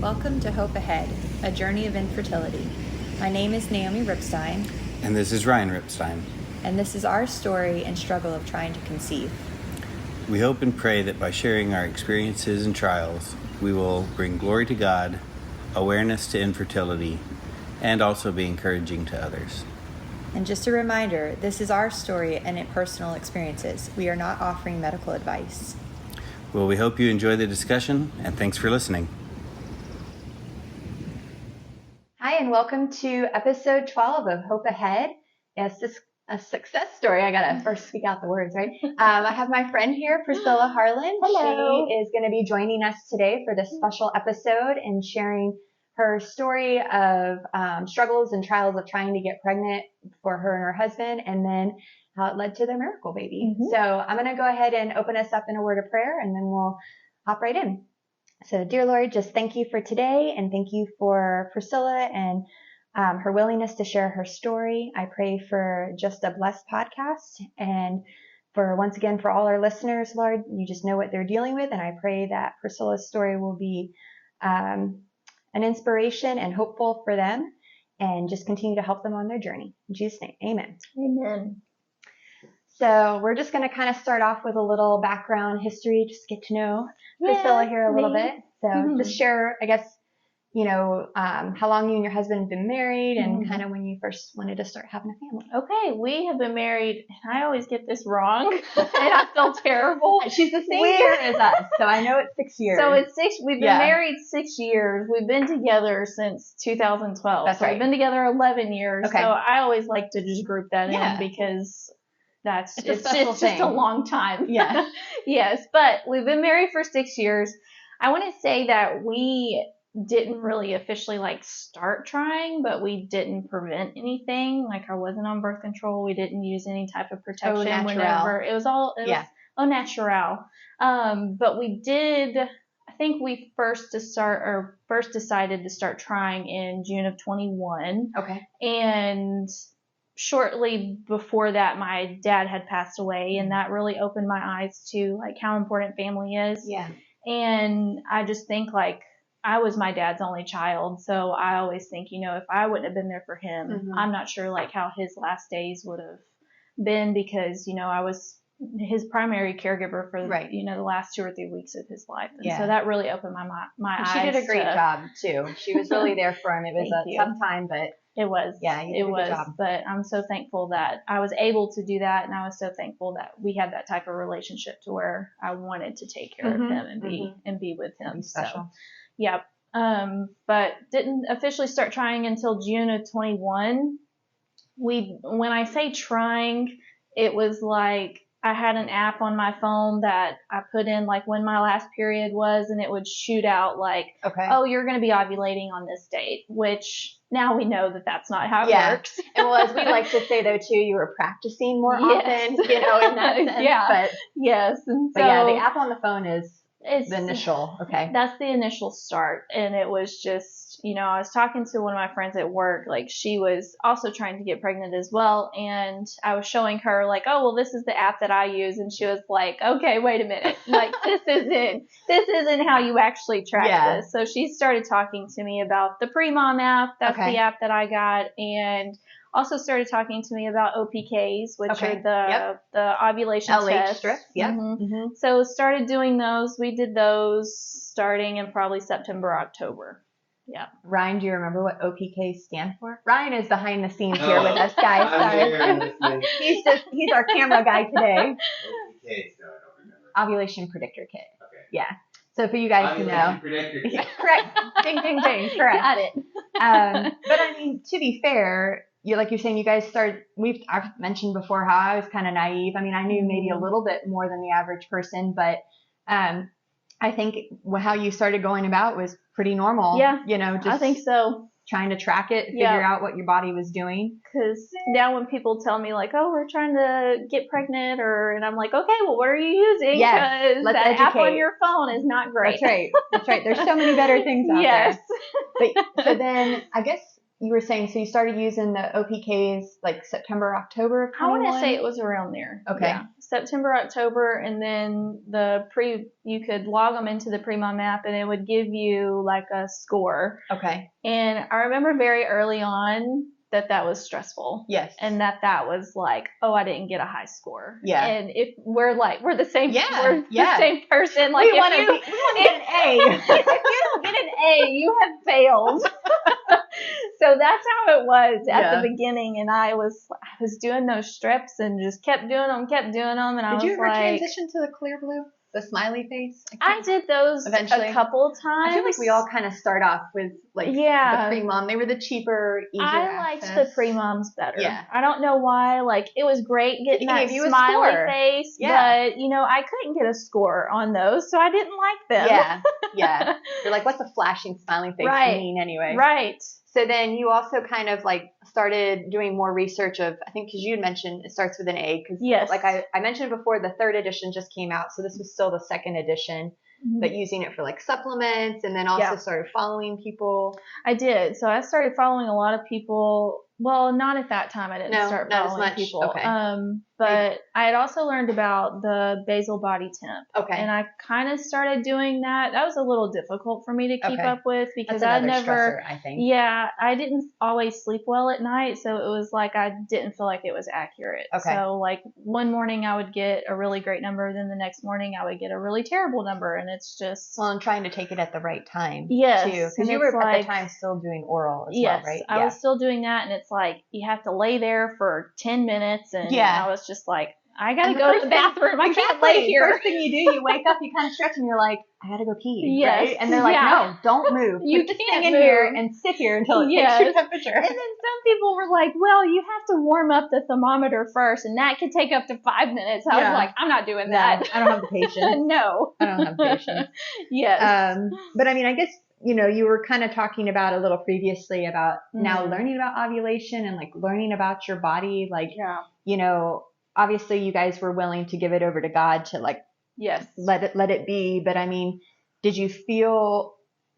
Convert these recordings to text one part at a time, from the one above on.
Welcome to Hope Ahead, a journey of infertility. My name is Naomi Ripstein. And this is Ryan Ripstein. And this is our story and struggle of trying to conceive. We hope and pray that by sharing our experiences and trials, we will bring glory to God, awareness to infertility, and also be encouraging to others. And just a reminder, this is our story and personal experiences. We are not offering medical advice. Well, we hope you enjoy the discussion, and thanks for listening. Hi, and welcome to episode 12 of Hope Ahead. Yes, this is a success story. I gotta first speak out the words, right? I have my friend here, Priscilla Harlan. Hello. She is going to be joining us today for this special episode and sharing her story of struggles and trials of trying to get pregnant for her and her husband, and then how it led to their miracle baby. Mm-hmm. So I'm going to go ahead and open us up in a word of prayer, and then we'll hop right in. So, dear Lord, just thank you for today, and thank you for Priscilla and her willingness to share her story. I pray for just a blessed podcast, and for once again for all our listeners, Lord, you just know what they're dealing with, and I pray that Priscilla's story will be an inspiration and hopeful for them, and just continue to help them on their journey. In Jesus' name, amen. Amen. So we're just going to kind of start off with a little background history, just get to know Priscilla here a little bit. So just share, I guess, you know, how long you and your husband have been married, and kind of when you first wanted to start having a family. Okay, we have been married, and I always get this wrong, and I feel terrible. She's the same year as us, so I know it's 6 years. So it's 6. We've been married 6 years. We've been together since 2012. That's so right. We've been together 11 years. Okay. So I always like to just group that in because it's just a long time. Yeah. Yes, but we've been married for 6 years. I want to say that we didn't really officially start trying, but we didn't prevent anything. I wasn't on birth control. We didn't use any type of protection whenever it was au natural. But we did. I think we first decided to start trying in June of 21. Okay. And shortly before that, my dad had passed away, and that really opened my eyes to how important family is. Yeah. And I just think I was my dad's only child, so I always think, if I wouldn't have been there for him, I'm not sure how his last days would have been, because I was his primary caregiver for the last 2 or 3 weeks of his life, and so that really opened my eyes. She did a great job too. She was really there for him. It was a tough time, but it was. Yeah, you did a good job. But I'm so thankful that I was able to do that, and I was so thankful that we had that type of relationship to where I wanted to take care of him and be with him. Special. So, yeah. But didn't officially start trying until June of 21. When I say trying, it was I had an app on my phone that I put in when my last period was, and it would shoot out oh, you're going to be ovulating on this date, which now we know that that's not how it works. And well, as we like to say though too, you were practicing more often, in that sense. Yeah. But yes. And so, the app on the phone is the initial. Okay. That's the initial start. And it was just, I was talking to one of my friends at work, she was also trying to get pregnant as well. And I was showing her oh, well, this is the app that I use. And she was like, okay, wait a minute. This isn't how you actually track this. So she started talking to me about the Pre-Mom app. That's the app that I got. And also started talking to me about OPKs, which are the ovulation tests. strips. Yeah. So started doing those. We did those starting in probably September, October. Yeah. Ryan, do you remember what OPK stand for? Ryan is behind the scenes here with us, guys. Sorry. He's our camera guy today. OPK, no, I don't remember. Ovulation predictor kit. Okay. Yeah. So for you guys to know. Predictor kit. Yeah, correct. Ding, ding, ding. Correct. Got it. But I mean, to be fair, you're saying you guys I've mentioned before how I was kind of naive. I mean, I knew maybe a little bit more than the average person, but I think how you started going about was pretty normal. Yeah. Just I think so. Trying to track it, figure out what your body was doing. Because now when people tell me oh, we're trying to get pregnant, and I'm like, okay, well, what are you using? Yes, because that app on your phone is not great. That's right. There's so many better things out there. Yes. But so then I guess you were saying, so you started using the OPKs like September, October of 21? I want to say it was around there. Okay. Yeah. September, October, and then you could log them into the Pre-Mom app and it would give you like a score. Okay. And I remember very early on that was stressful. Yes. And that was like, oh, I didn't get a high score. Yeah. And if we're the same, yeah. the same person. Like we want to get an A. If you don't get an A, you have failed. So that's how it was at the beginning. And I was doing those strips and just kept doing them. And I was like, did you ever transition to the clear blue? The smiley face? I did those eventually. A couple of times. I feel like we all kind of start off with the Pre-Mom. They were the cheaper, easier I liked access. the Pre-Moms better. Yeah. I don't know why. Like, it was great getting that you smiley face, yeah. but, I couldn't get a score on those, so I didn't like them. Yeah, yeah. You're like, what's a flashing smiley face mean anyway? Right. So then you also kind of like started doing more research of, I think, because you had mentioned it starts with an A. Because like I mentioned before, the 3rd edition just came out. So this was still the 2nd edition, but using it for like supplements, and then also started following people. I did. So I started following a lot of people. Well, not at that time. I didn't start following people. Okay. But I had also learned about the basal body temp. Okay. And I kind of started doing that. That was a little difficult for me to keep up with because That's I another never, stressor, I think. Yeah, I didn't always sleep well at night. So it was like I didn't feel like it was accurate. Okay. So like one morning I would get a really great number. Then the next morning I would get a really terrible number. And it's just. Well, I'm trying to take it at the right time. Yes. Too. Because you were at the time still doing oral as well, right? I was still doing that. And it's like you have to lay there for 10 minutes. And I was just like, I gotta go to the bathroom. I can't lay here. First thing you do, you wake up, you kind of stretch, and you're like, I gotta go pee. Yes. Right? And they're like, no, don't move. You Put this can't thing in move. here and sit here until it takes your temperature. And then some people were like, well, you have to warm up the thermometer first, and that could take up to 5 minutes. I was like, I'm not doing that. I don't have the patience. No. I don't have patience. Yes. But I mean, I guess, you were kind of talking about a little previously about now learning about ovulation and like learning about your body. Like, obviously you guys were willing to give it over to God to like, let it be. But I mean, did you feel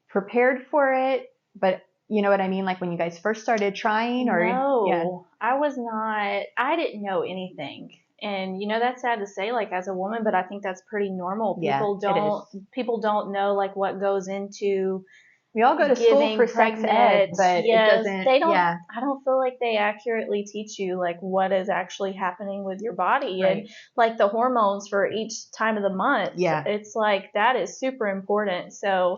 prepared for it? But you know what I mean? Like when you guys first started trying or? No, I was not, I didn't know anything. And that's sad to say, like as a woman, but I think that's pretty normal. People don't know like what goes into. We all go to school for sex ed, but it doesn't. They don't. I don't feel like they accurately teach you like what is actually happening with your body and like the hormones for each time of the month. Yeah, it's like that is super important. So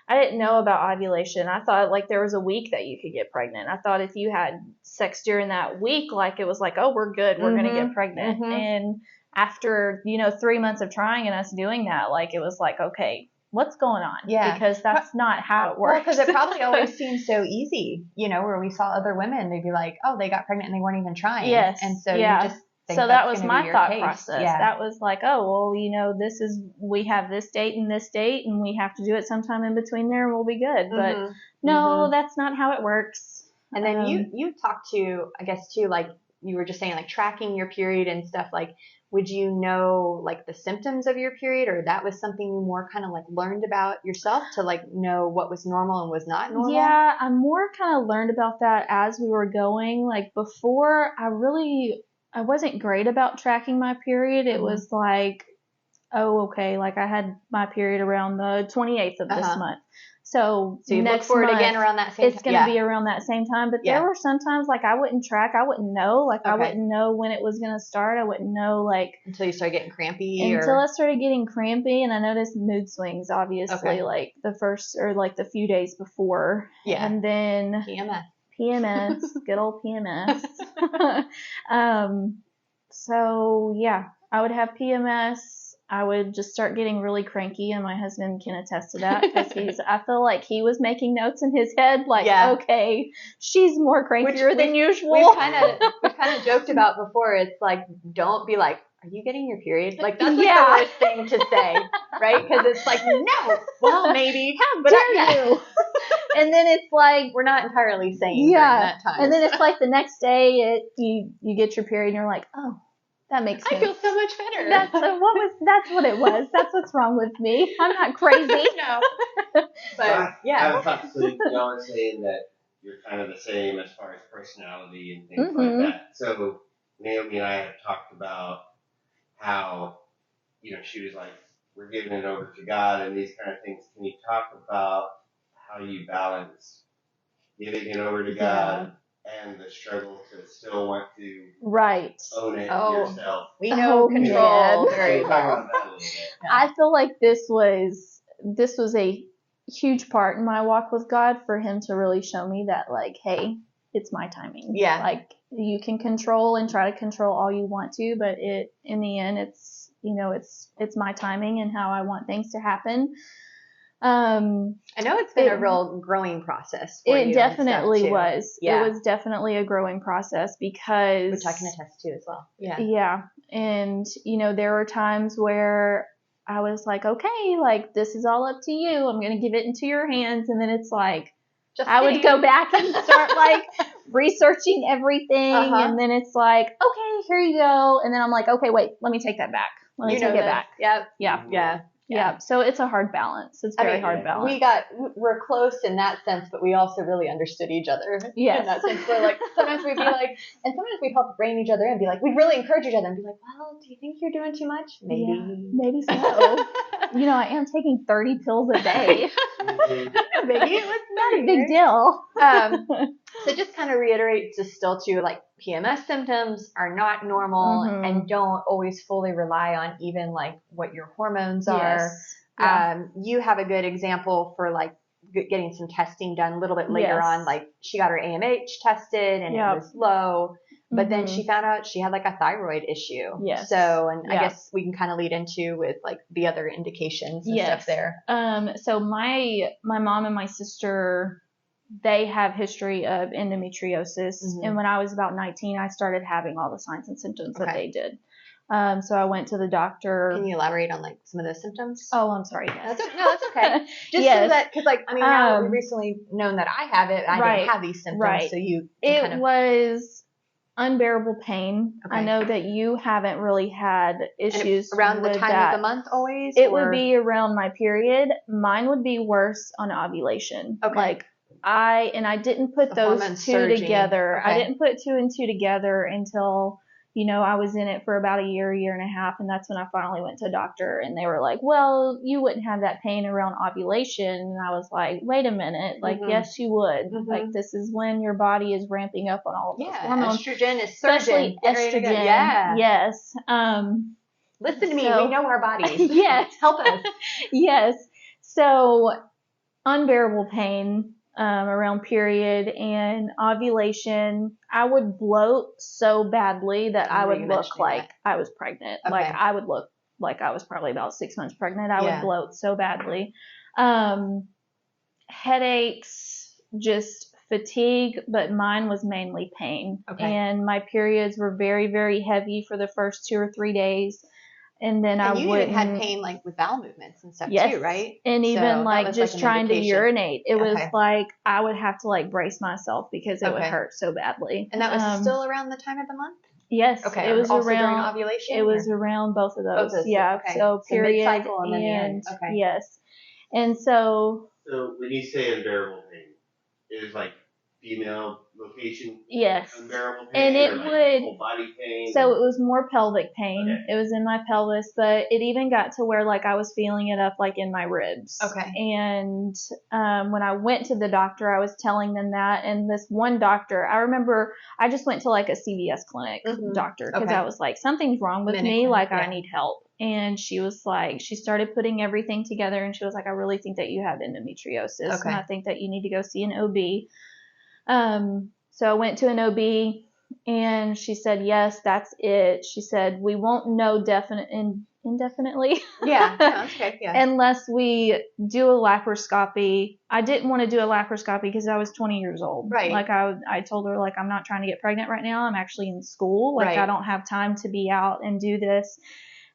I didn't know about ovulation. I thought like there was a week that you could get pregnant. I thought if you had sex during that week, like it was like, oh, we're good, we're gonna get pregnant. And after 3 months of trying and us doing that, like it was like, okay, what's going on? Yeah. Because that's not how it works. Well, because it probably always seems so easy, where we saw other women, they'd be like, oh, they got pregnant and they weren't even trying. Yes. And so you just think so that was my thought process. Yeah. That was like, oh, well, we have this date and this date and we have to do it sometime in between there and we'll be good. But no, that's not how it works. And then you talked to, I guess too, like you were just saying, like tracking your period and stuff, like, would you know like the symptoms of your period, or that was something you more kind of like learned about yourself to like know what was normal and was not normal? Yeah, I more kind of learned about that as we were going. Like before, I wasn't great about tracking my period. It was like, oh, okay, like I had my period around the 28th of this month. So you next look for month, it again around that same time. It's going to be around that same time. But there were some times like I wouldn't track. I wouldn't know. Like I wouldn't know when it was going to start. I wouldn't know like. Until you started getting crampy? Until I started getting crampy and I noticed mood swings, obviously, like the first or like the few days before. Yeah. And then. PMS. Good old PMS. So yeah, I would have PMS. I would just start getting really cranky, and my husband can attest to that because I feel like he was making notes in his head, like, okay, she's more crankier than usual. We've kind of joked about before. It's like, don't be like, are you getting your period? Like that's like the worst thing to say, right? Because it's like, no, well, maybe, how dare you? And then it's like we're not entirely sane during that time. And then it's like the next day, you get your period, and you're like, oh. That makes sense. I feel so much better. That's what it was. That's what's wrong with me. I'm not crazy. No. But I have a thought. So y'all are saying that you're kind of the same as far as personality and things like that. So Naomi and I have talked about how, she was like, we're giving it over to God and these kind of things. Can you talk about how you balance giving it over to God and the struggle to still want to own it yourself? We know control very Talk well. about that a little bit. I feel like this was a huge part in my walk with God, for him to really show me that, like, hey, it's my timing. Yeah. Like, you can control and try to control all you want to, but in the end, it's my timing and how I want things to happen. I know it's been a real growing process for you. It definitely was. Yeah. It was definitely a growing process, because, which I can attest to as well. Yeah. Yeah. And, there were times where I was like, okay, like, this is all up to you. I'm going to give it into your hands. And then it's like, I would go back and start like researching everything. And then it's like, okay, here you go. And then I'm like, okay, wait, let me take that back. Let me take it back. Yep. Yeah. Yeah. Yeah. So it's a hard balance. It's very hard balance. We're close in that sense, but we also really understood each other. Yes. In that sense, we're like, sometimes we'd be like, and sometimes we'd help rein each other in and be like, we'd really encourage each other and be like, well, do you think you're doing too much? Maybe. Yeah, maybe so. I am taking 30 pills a day. Maybe it was not a big deal. So just kind of reiterate just still too, like, PMS symptoms are not normal and don't always fully rely on even like what your hormones are. Yeah. You have a good example for like getting some testing done a little bit later on. Like, she got her AMH tested and it was low, but then she found out she had like a thyroid issue. Yes. So, and I guess we can kind of lead into with like the other indications and stuff there. So my mom and my sister, they have history of endometriosis. And when I was about 19, I started having all the signs and symptoms that they did. So I went to the doctor. Can you elaborate on like some of those symptoms? Oh, I'm sorry. Yes. That's okay. Just so that, because like, I mean, now we've recently known that I have it. I didn't have these symptoms. So it was unbearable pain. I know that you haven't really had issues around the time that. of the month always? It would be around my period. Mine would be worse on ovulation. Okay. Like, I didn't put those two together. Okay. I didn't put 2 and 2 together until, I was in it for about a year and a half. And that's when I finally went to a doctor, and they were like, well, you wouldn't have that pain around ovulation. And I was like, wait a minute. Like, yes, you would. Like, this is when your body is ramping up on all of those hormones. Estrogen is especially surging. estrogen. Yeah. Yes. Listen to me. We know our bodies. Yes. Help us. Yes. So unbearable pain around period and ovulation. I would bloat so badly that I would look like I was pregnant. Okay. Like, I would look like I was probably about 6 months pregnant. I would bloat so badly. Headaches, just fatigue, but mine was mainly pain. Okay. And my periods were very, very heavy for the first 2 or 3 days. And then you even had pain like with bowel movements and stuff too, right? And even like just trying to urinate. It was like I would have to like brace myself because it would hurt so badly. And that was still around the time of the month? Yes. Okay. It was also around during ovulation? It was around both of those. Yeah. Okay. So period mid-cycle and then the end. Okay. Yes. And so when you say unbearable pain, it is like female location? Yes. Unbearable pain? And it like would, whole body pain? So it was more pelvic pain. Okay. It was in my pelvis, but it even got to where like I was feeling it up like in my ribs. Okay. And when I went to the doctor, I was telling them that, and this one doctor, I remember I just went to like a CVS clinic doctor because I was like, something's wrong with me. Like, I need help. And she was like, she started putting everything together, and she was like, I really think that you have endometriosis. Okay. And I think that you need to go see an OB. So I went to an OB, and she said, yes, that's it. She said, we won't know indefinitely. Yeah, sounds okay. Yeah. Unless we do a laparoscopy. I didn't want to do a laparoscopy because I was 20 years old. Right. Like I told her, like, I'm not trying to get pregnant right now. I'm actually in school. Like, I don't have time to be out and do this.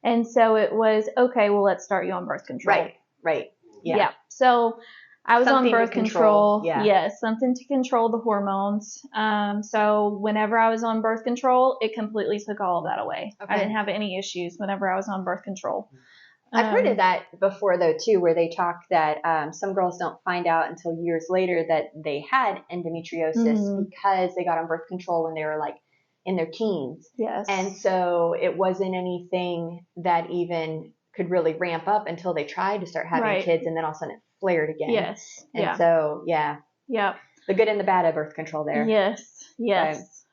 And so it was, okay, well, let's start you on birth control. Right. Yeah. So I was on birth control. Yeah. Yes, something to control the hormones. So whenever I was on birth control, it completely took all of that away. Okay. I didn't have any issues whenever I was on birth control. I've heard of that before though too, where they talk that some girls don't find out until years later that they had endometriosis because they got on birth control when they were like in their teens. Yes. And so it wasn't anything that even could really ramp up until they tried to start having kids, and then all of a sudden it flared again. Yes. And so, yeah. Yeah. The good and the bad of birth control there. Yes. Yes.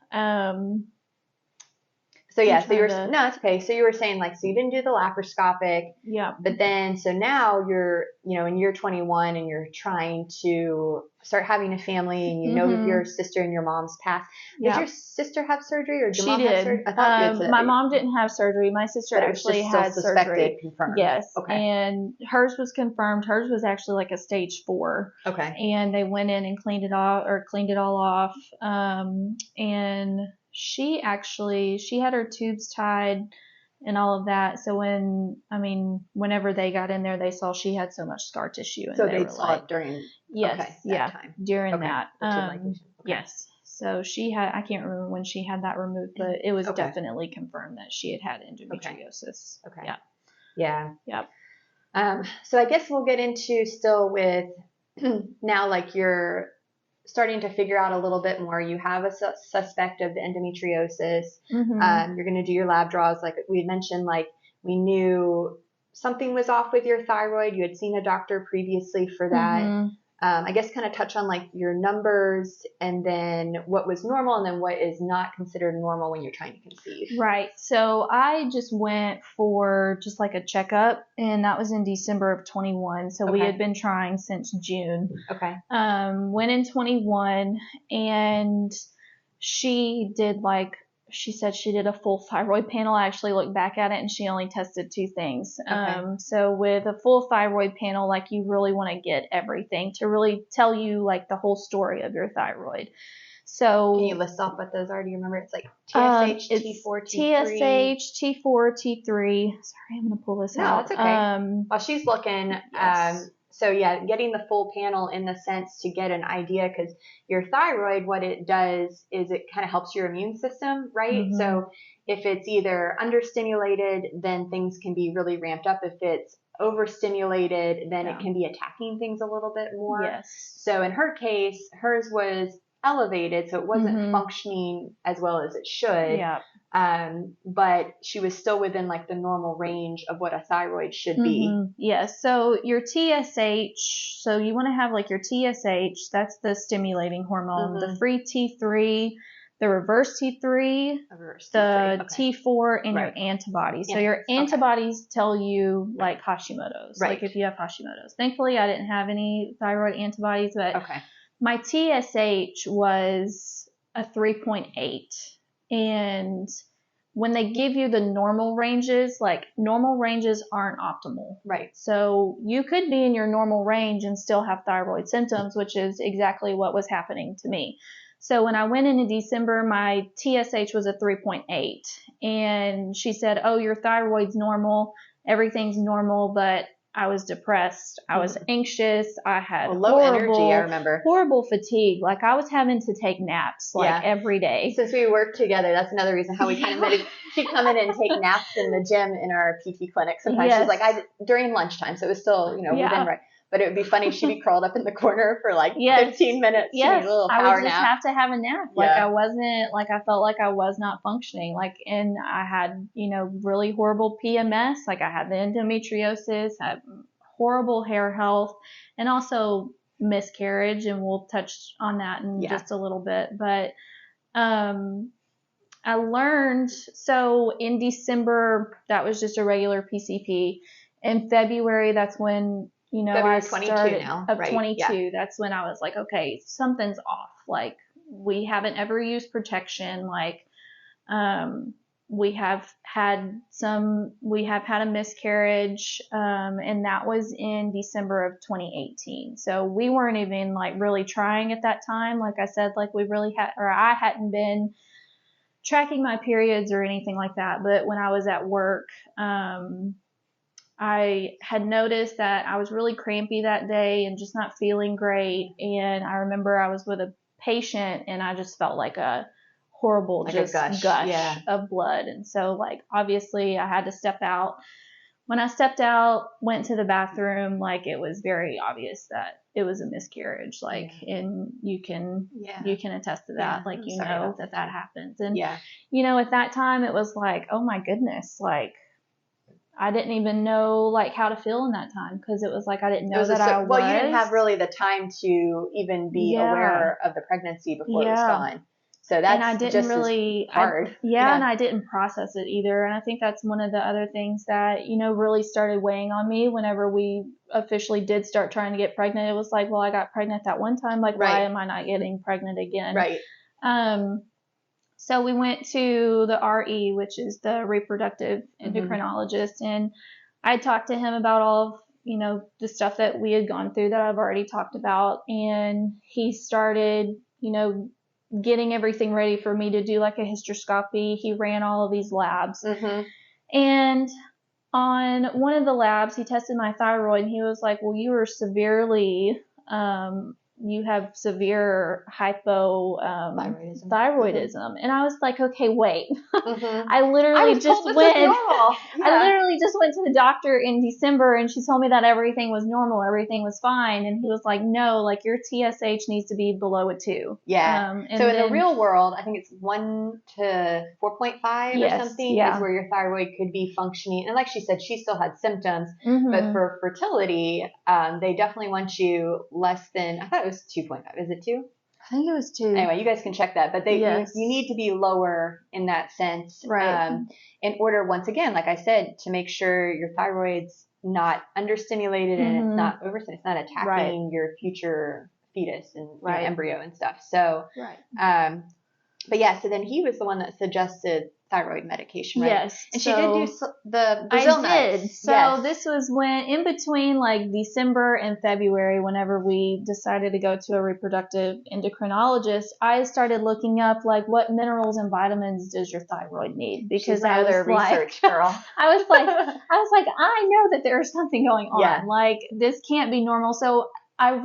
So yeah, so no, it's okay. So you were saying like, so you didn't do the laparoscopic. Yeah. But then, so now you're, in year 21 and you're trying to start having a family, and you know your sister and your mom's passed. Did your sister have surgery, or did your mom have surgery? I thought you had said my mom didn't have surgery. My sister actually had surgery. Confirmed. Yes. Okay. And hers was confirmed. Hers was actually like a stage 4. Okay. And they went in and cleaned it all off. And she had her tubes tied and all of that. So whenever they got in there, they saw she had so much scar tissue. And so they saw it during time. During that. Okay. Yes. So she had, I can't remember when she had that removed, but it was definitely confirmed that she had endometriosis. Okay. Yeah. Yeah. Yep. So I guess we'll get into still with now, like you're starting to figure out a little bit more. You have a suspect of the endometriosis. You're going to do your lab draws. Like we had mentioned, like we knew something was off with your thyroid. You had seen a doctor previously for that. I guess kind of touch on like your numbers, and then what was normal, and then what is not considered normal when you're trying to conceive. Right. So I just went for just like a checkup, and that was in December of 21. So we had been trying since June. Okay. Went in 21, and she said she did a full thyroid panel. I actually looked back at it, and she only tested 2 things. So with a full thyroid panel, like you really want to get everything to really tell you like the whole story of your thyroid. So can you list off what those are? Do you remember? It's like TSH, T4, T3. TSH, T4, T3. Sorry, I'm going to pull this out. No, that's okay. While she's looking, yes. So yeah, getting the full panel in the sense to get an idea, because your thyroid, what it does is it kind of helps your immune system, right? So if it's either understimulated, then things can be really ramped up. If it's overstimulated, then it can be attacking things a little bit more. Yes. So in her case, hers was elevated, so it wasn't functioning as well as it should. Yeah. But she was still within like the normal range of what a thyroid should be. Yes. So your TSH, so you want to have like your TSH, that's the stimulating hormone, the free T3, the reverse T3, the T4, and your antibodies. So your antibodies tell you like Hashimoto's, like if you have Hashimoto's. Thankfully, I didn't have any thyroid antibodies, but my TSH was a 3.8. And when they give you the normal ranges, like normal ranges aren't optimal. Right. So you could be in your normal range and still have thyroid symptoms, which is exactly what was happening to me. So when I went into December, my TSH was a 3.8. And she said, oh, your thyroid's normal. Everything's normal, but I was depressed. I was anxious. I had low energy. I remember horrible fatigue. Like I was having to take naps every day. Since we worked together, that's another reason how we kind of met. She'd come in and take naps in the gym in our PT clinic. Sometimes she's like, during lunchtime, so it was still within right. But it would be funny. She'd be curled up in the corner for like 15 minutes. Yes, a little I power would just nap. have to have a nap. Like I wasn't, like I felt like I was not functioning. Like, and I had, really horrible PMS. Like I had the endometriosis, I had horrible hair health, and also miscarriage. And we'll touch on that in just a little bit. But I learned, so in December, that was just a regular PCP. In February, that's when, I started of 22. That's when I was like, okay, something's off. Like we haven't ever used protection. Like, we have had a miscarriage, and that was in December of 2018. So we weren't even like really trying at that time. Like I said, like I hadn't been tracking my periods or anything like that. But when I was at work, I had noticed that I was really crampy that day and just not feeling great. And I remember I was with a patient and I just felt like a horrible gush of blood. And so like, obviously I had to step out, when I stepped out, went to the bathroom, like it was very obvious that it was a miscarriage. Like, and you can attest to that. Like, you know that happens. And, you know, at that time it was like, oh my goodness, like I didn't even know like how to feel in that time. Cause it was like, I didn't know that I was. Well, you didn't have really the time to even be aware of the pregnancy before it was gone. So that's and I didn't just really hard. And I didn't process it either. And I think that's one of the other things that, you know, really started weighing on me whenever we officially did start trying to get pregnant. It was like, well, I got pregnant that one time. Like, why am I not getting pregnant again? Right. So we went to the RE, which is the reproductive endocrinologist, and I talked to him about all of, you know, the stuff that we had gone through that I've already talked about. And he started, you know, getting everything ready for me to do like a hysteroscopy. He ran all of these labs. And on one of the labs, he tested my thyroid, and he was like, well, you are severely, you have severe hypothyroidism. And I was like, okay, wait. I literally just went to the doctor in December, and she told me that everything was normal, everything was fine. And he was like, no, like your TSH needs to be below a 2. So in the real world, I think it's 1 to 4.5 or something is where your thyroid could be functioning. And like she said, she still had symptoms, but for fertility, they definitely want you less than, I thought it was 2.5. Is it 2? I think it was 2. Anyway, you guys can check that, but you need to be lower in that sense, in order, once again, like I said, to make sure your thyroid's not understimulated and it's not it's not attacking your future fetus and you know, embryo and stuff. So, but yeah, so then he was the one that suggested thyroid medication, right? Yes. And she did do the Brazil nuts. I did. So this was when, in between like December and February, whenever we decided to go to a reproductive endocrinologist, I started looking up like what minerals and vitamins does your thyroid need? Because I was research girl. I was like, I know that there's something going on. Like this can't be normal. So I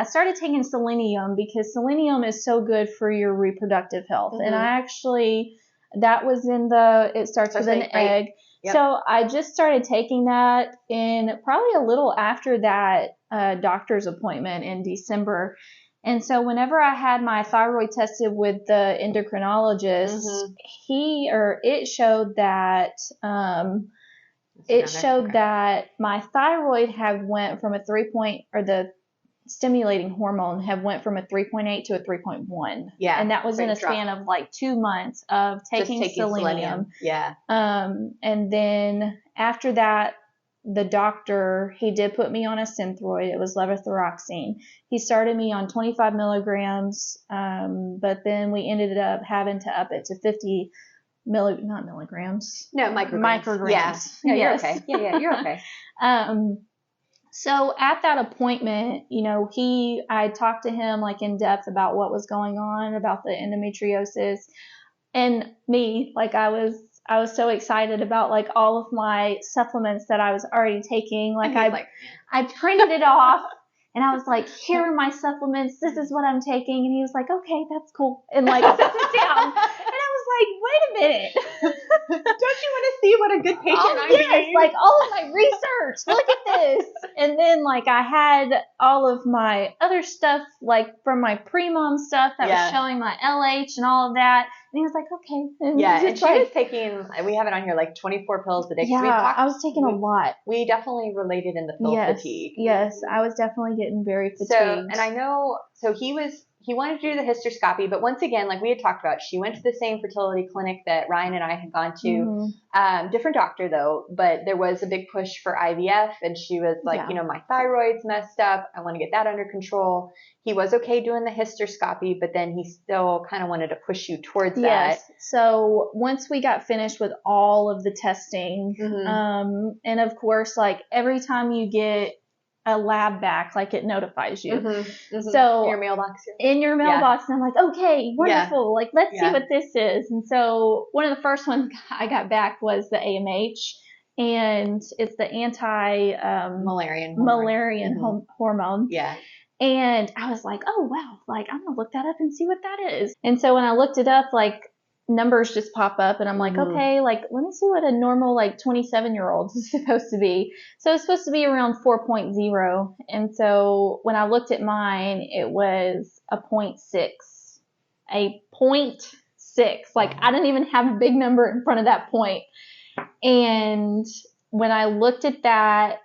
started taking selenium because selenium is so good for your reproductive health. And I actually, that was it starts with an egg. So I just started taking that in probably a little after that doctor's appointment in December. And so whenever I had my thyroid tested with the endocrinologist, it showed that, that my thyroid had went from the stimulating hormone had went from a 3.8 to a 3.1. Yeah. And that was in a span of like 2 months of taking selenium. Yeah. And then after that, the doctor, he did put me on a Synthroid. It was levothyroxine. He started me on 25 milligrams, but then we ended up having to up it to 50 not milligrams. No, micrograms. Yeah. You're okay. Yeah, you're okay. So at that appointment, you know, I talked to him like in depth about what was going on, about the endometriosis, and me, like I was so excited about like all of my supplements that I was already taking. Like I printed it off. And I was like, here are my supplements. This is what I'm taking. And he was like, okay, that's cool. And like, set it down. And I was like, wait a minute. Don't you want to see what a good patient I'm being? Like all of my research. Look at this. And then like I had all of my other stuff, like from my pre-mom stuff that was showing my LH and all of that. And he was like, okay. And and she was taking, we have it on here, like 24 pills a day. Yeah, I was taking a lot. We definitely related in the pill fatigue. Yes, I was definitely getting very fatigued. So, and I know, so he wanted to do the hysteroscopy, but once again, like we had talked about, she went to the same fertility clinic that Ryan and I had gone to. Different doctor though, but there was a big push for IVF, and she was like, you know, my thyroid's messed up. I want to get that under control. He was okay doing the hysteroscopy, but then he still kind of wanted to push you towards that. Yes. So once we got finished with all of the testing, and of course, like every time you get a lab back, like it notifies you. So in your mailbox. In your mailbox, and I'm like, okay, wonderful. Like, let's see what this is. And so one of the first ones I got back was the AMH, and it's the anti-Mullerian hormone. Yeah. And I was like, oh wow, like I'm gonna look that up and see what that is. And so when I looked it up, like numbers just pop up, and I'm like, okay, like, let me see what a normal, like, 27-year-old is supposed to be. So it's supposed to be around 4.0. And so when I looked at mine, it was a 0.6. A 0.6. Like, I didn't even have a big number in front of that point. And when I looked at that,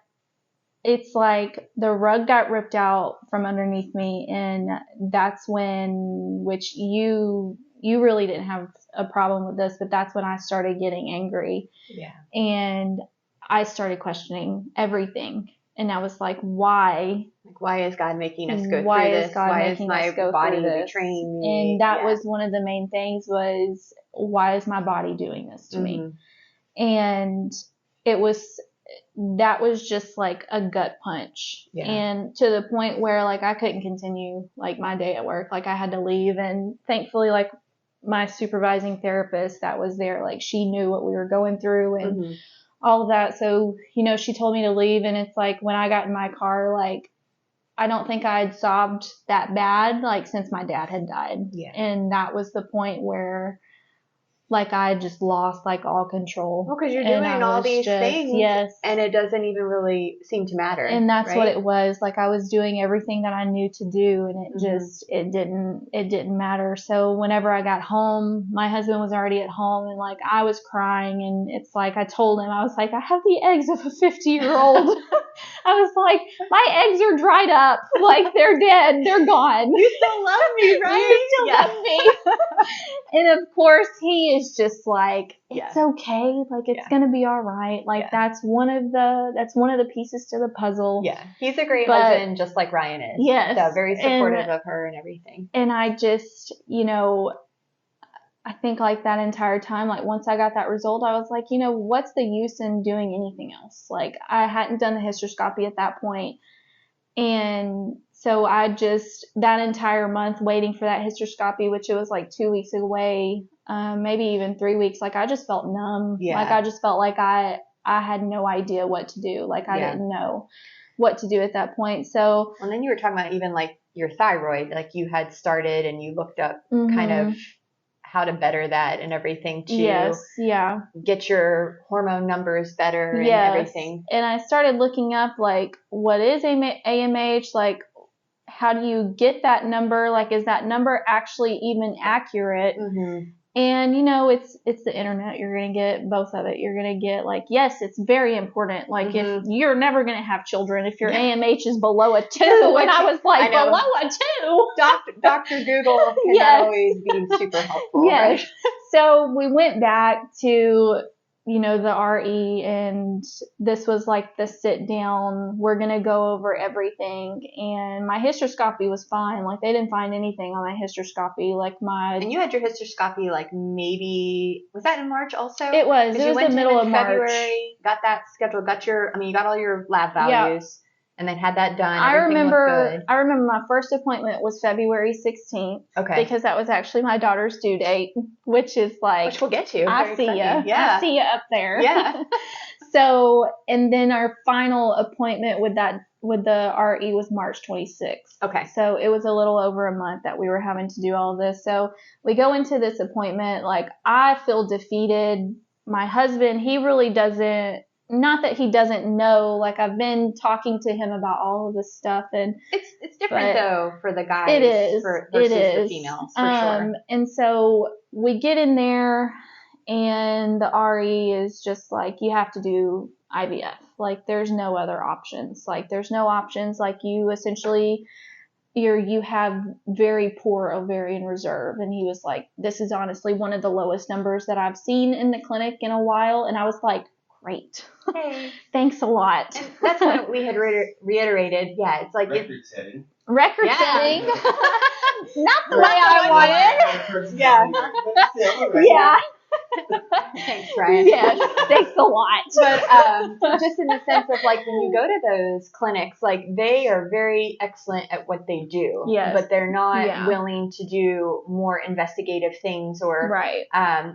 it's like the rug got ripped out from underneath me. And that's when, which you really didn't have a problem with this, but that's when I started getting angry. Yeah. And I started questioning everything. And I was like, why? Like, why is God making us go through this? Why is God why making is my us go body through this? betraying me? And that was one of the main things was, why is my body doing this to me? And that was just like a gut punch. Yeah. And to the point where like I couldn't continue like my day at work. Like I had to leave, and thankfully like my supervising therapist that was there, like she knew what we were going through and all of that. So, you know, she told me to leave, and it's like when I got in my car, like I don't think I had sobbed that bad like since my dad had died. Yeah. And that was the point where like I just lost like all control. Well, because you're doing all these things, yes, and it doesn't even really seem to matter. And that's right? what it was. Like I was doing everything that I knew to do, and it just it didn't matter. So whenever I got home, my husband was already at home, and like I was crying, and it's like I told him, I was like, I have the eggs of a 50-year-old. I was like, my eggs are dried up, like they're dead, they're gone. You still love me, right? You still love me. And of course, he is just like, it's okay, like it's gonna be all right. Like that's one of the pieces to the puzzle. Yeah, he's a great husband, just like Ryan is. Yes, so very supportive of her and everything. And I just, you know, I think like that entire time, like once I got that result, I was like, you know, what's the use in doing anything else? Like I hadn't done the hysteroscopy at that point. And so I just, that entire month waiting for that hysteroscopy, which it was like 2 weeks away, maybe even 3 weeks, like I just felt numb. Yeah. Like I just felt like I had no idea what to do. Like I didn't know what to do at that point. So. And then you were talking about even like your thyroid, like you had started and you looked up kind of how to better that and everything to get your hormone numbers better and everything. And I started looking up like, what is AMH? Like, how do you get that number? Like, is that number actually even accurate? And, you know, it's the internet. You're going to get both of it. You're going to get like, yes, it's very important. Like if you're never going to have children, if your AMH is below a 2, and I was like, below a 2. Dr. Google cannot always be super helpful. Yes. Right? So we went back to, you know, the RE, and this was like the sit down, we're going to go over everything. And my hysteroscopy was fine. Like they didn't find anything on my hysteroscopy. And you had your hysteroscopy like maybe, was that in March also? It was the middle of February, March. Got that scheduled, you got all your lab values. Yeah. And then had that done. I remember my first appointment was February 16th. Okay. Because that was actually my daughter's due date, which is like. Which we'll get to. I see you. Yeah. I see you up there. Yeah. So, and then our final appointment with the RE was March 26th. Okay. So it was a little over a month that we were having to do all of this. So we go into this appointment, like I feel defeated. My husband, he really doesn't. Not that he doesn't know, like I've been talking to him about all of this stuff, and it's different though for the guys. It is versus the females for sure. And so we get in there, and the RE is just like, you have to do IVF. Like there's no other options. Like there's no options. Like you essentially, you have very poor ovarian reserve. And he was like, this is honestly one of the lowest numbers that I've seen in the clinic in a while. And I was like, great. Hey. Thanks a lot. And that's what we had reiterated. Yeah, it's like record setting. Record setting. Not the way I wanted. Yeah. Yeah. Thanks, Brian. Yes, thanks a lot. But just in the sense of like when you go to those clinics, like they are very excellent at what they do, Yes. but they're not willing to do more investigative things, or right.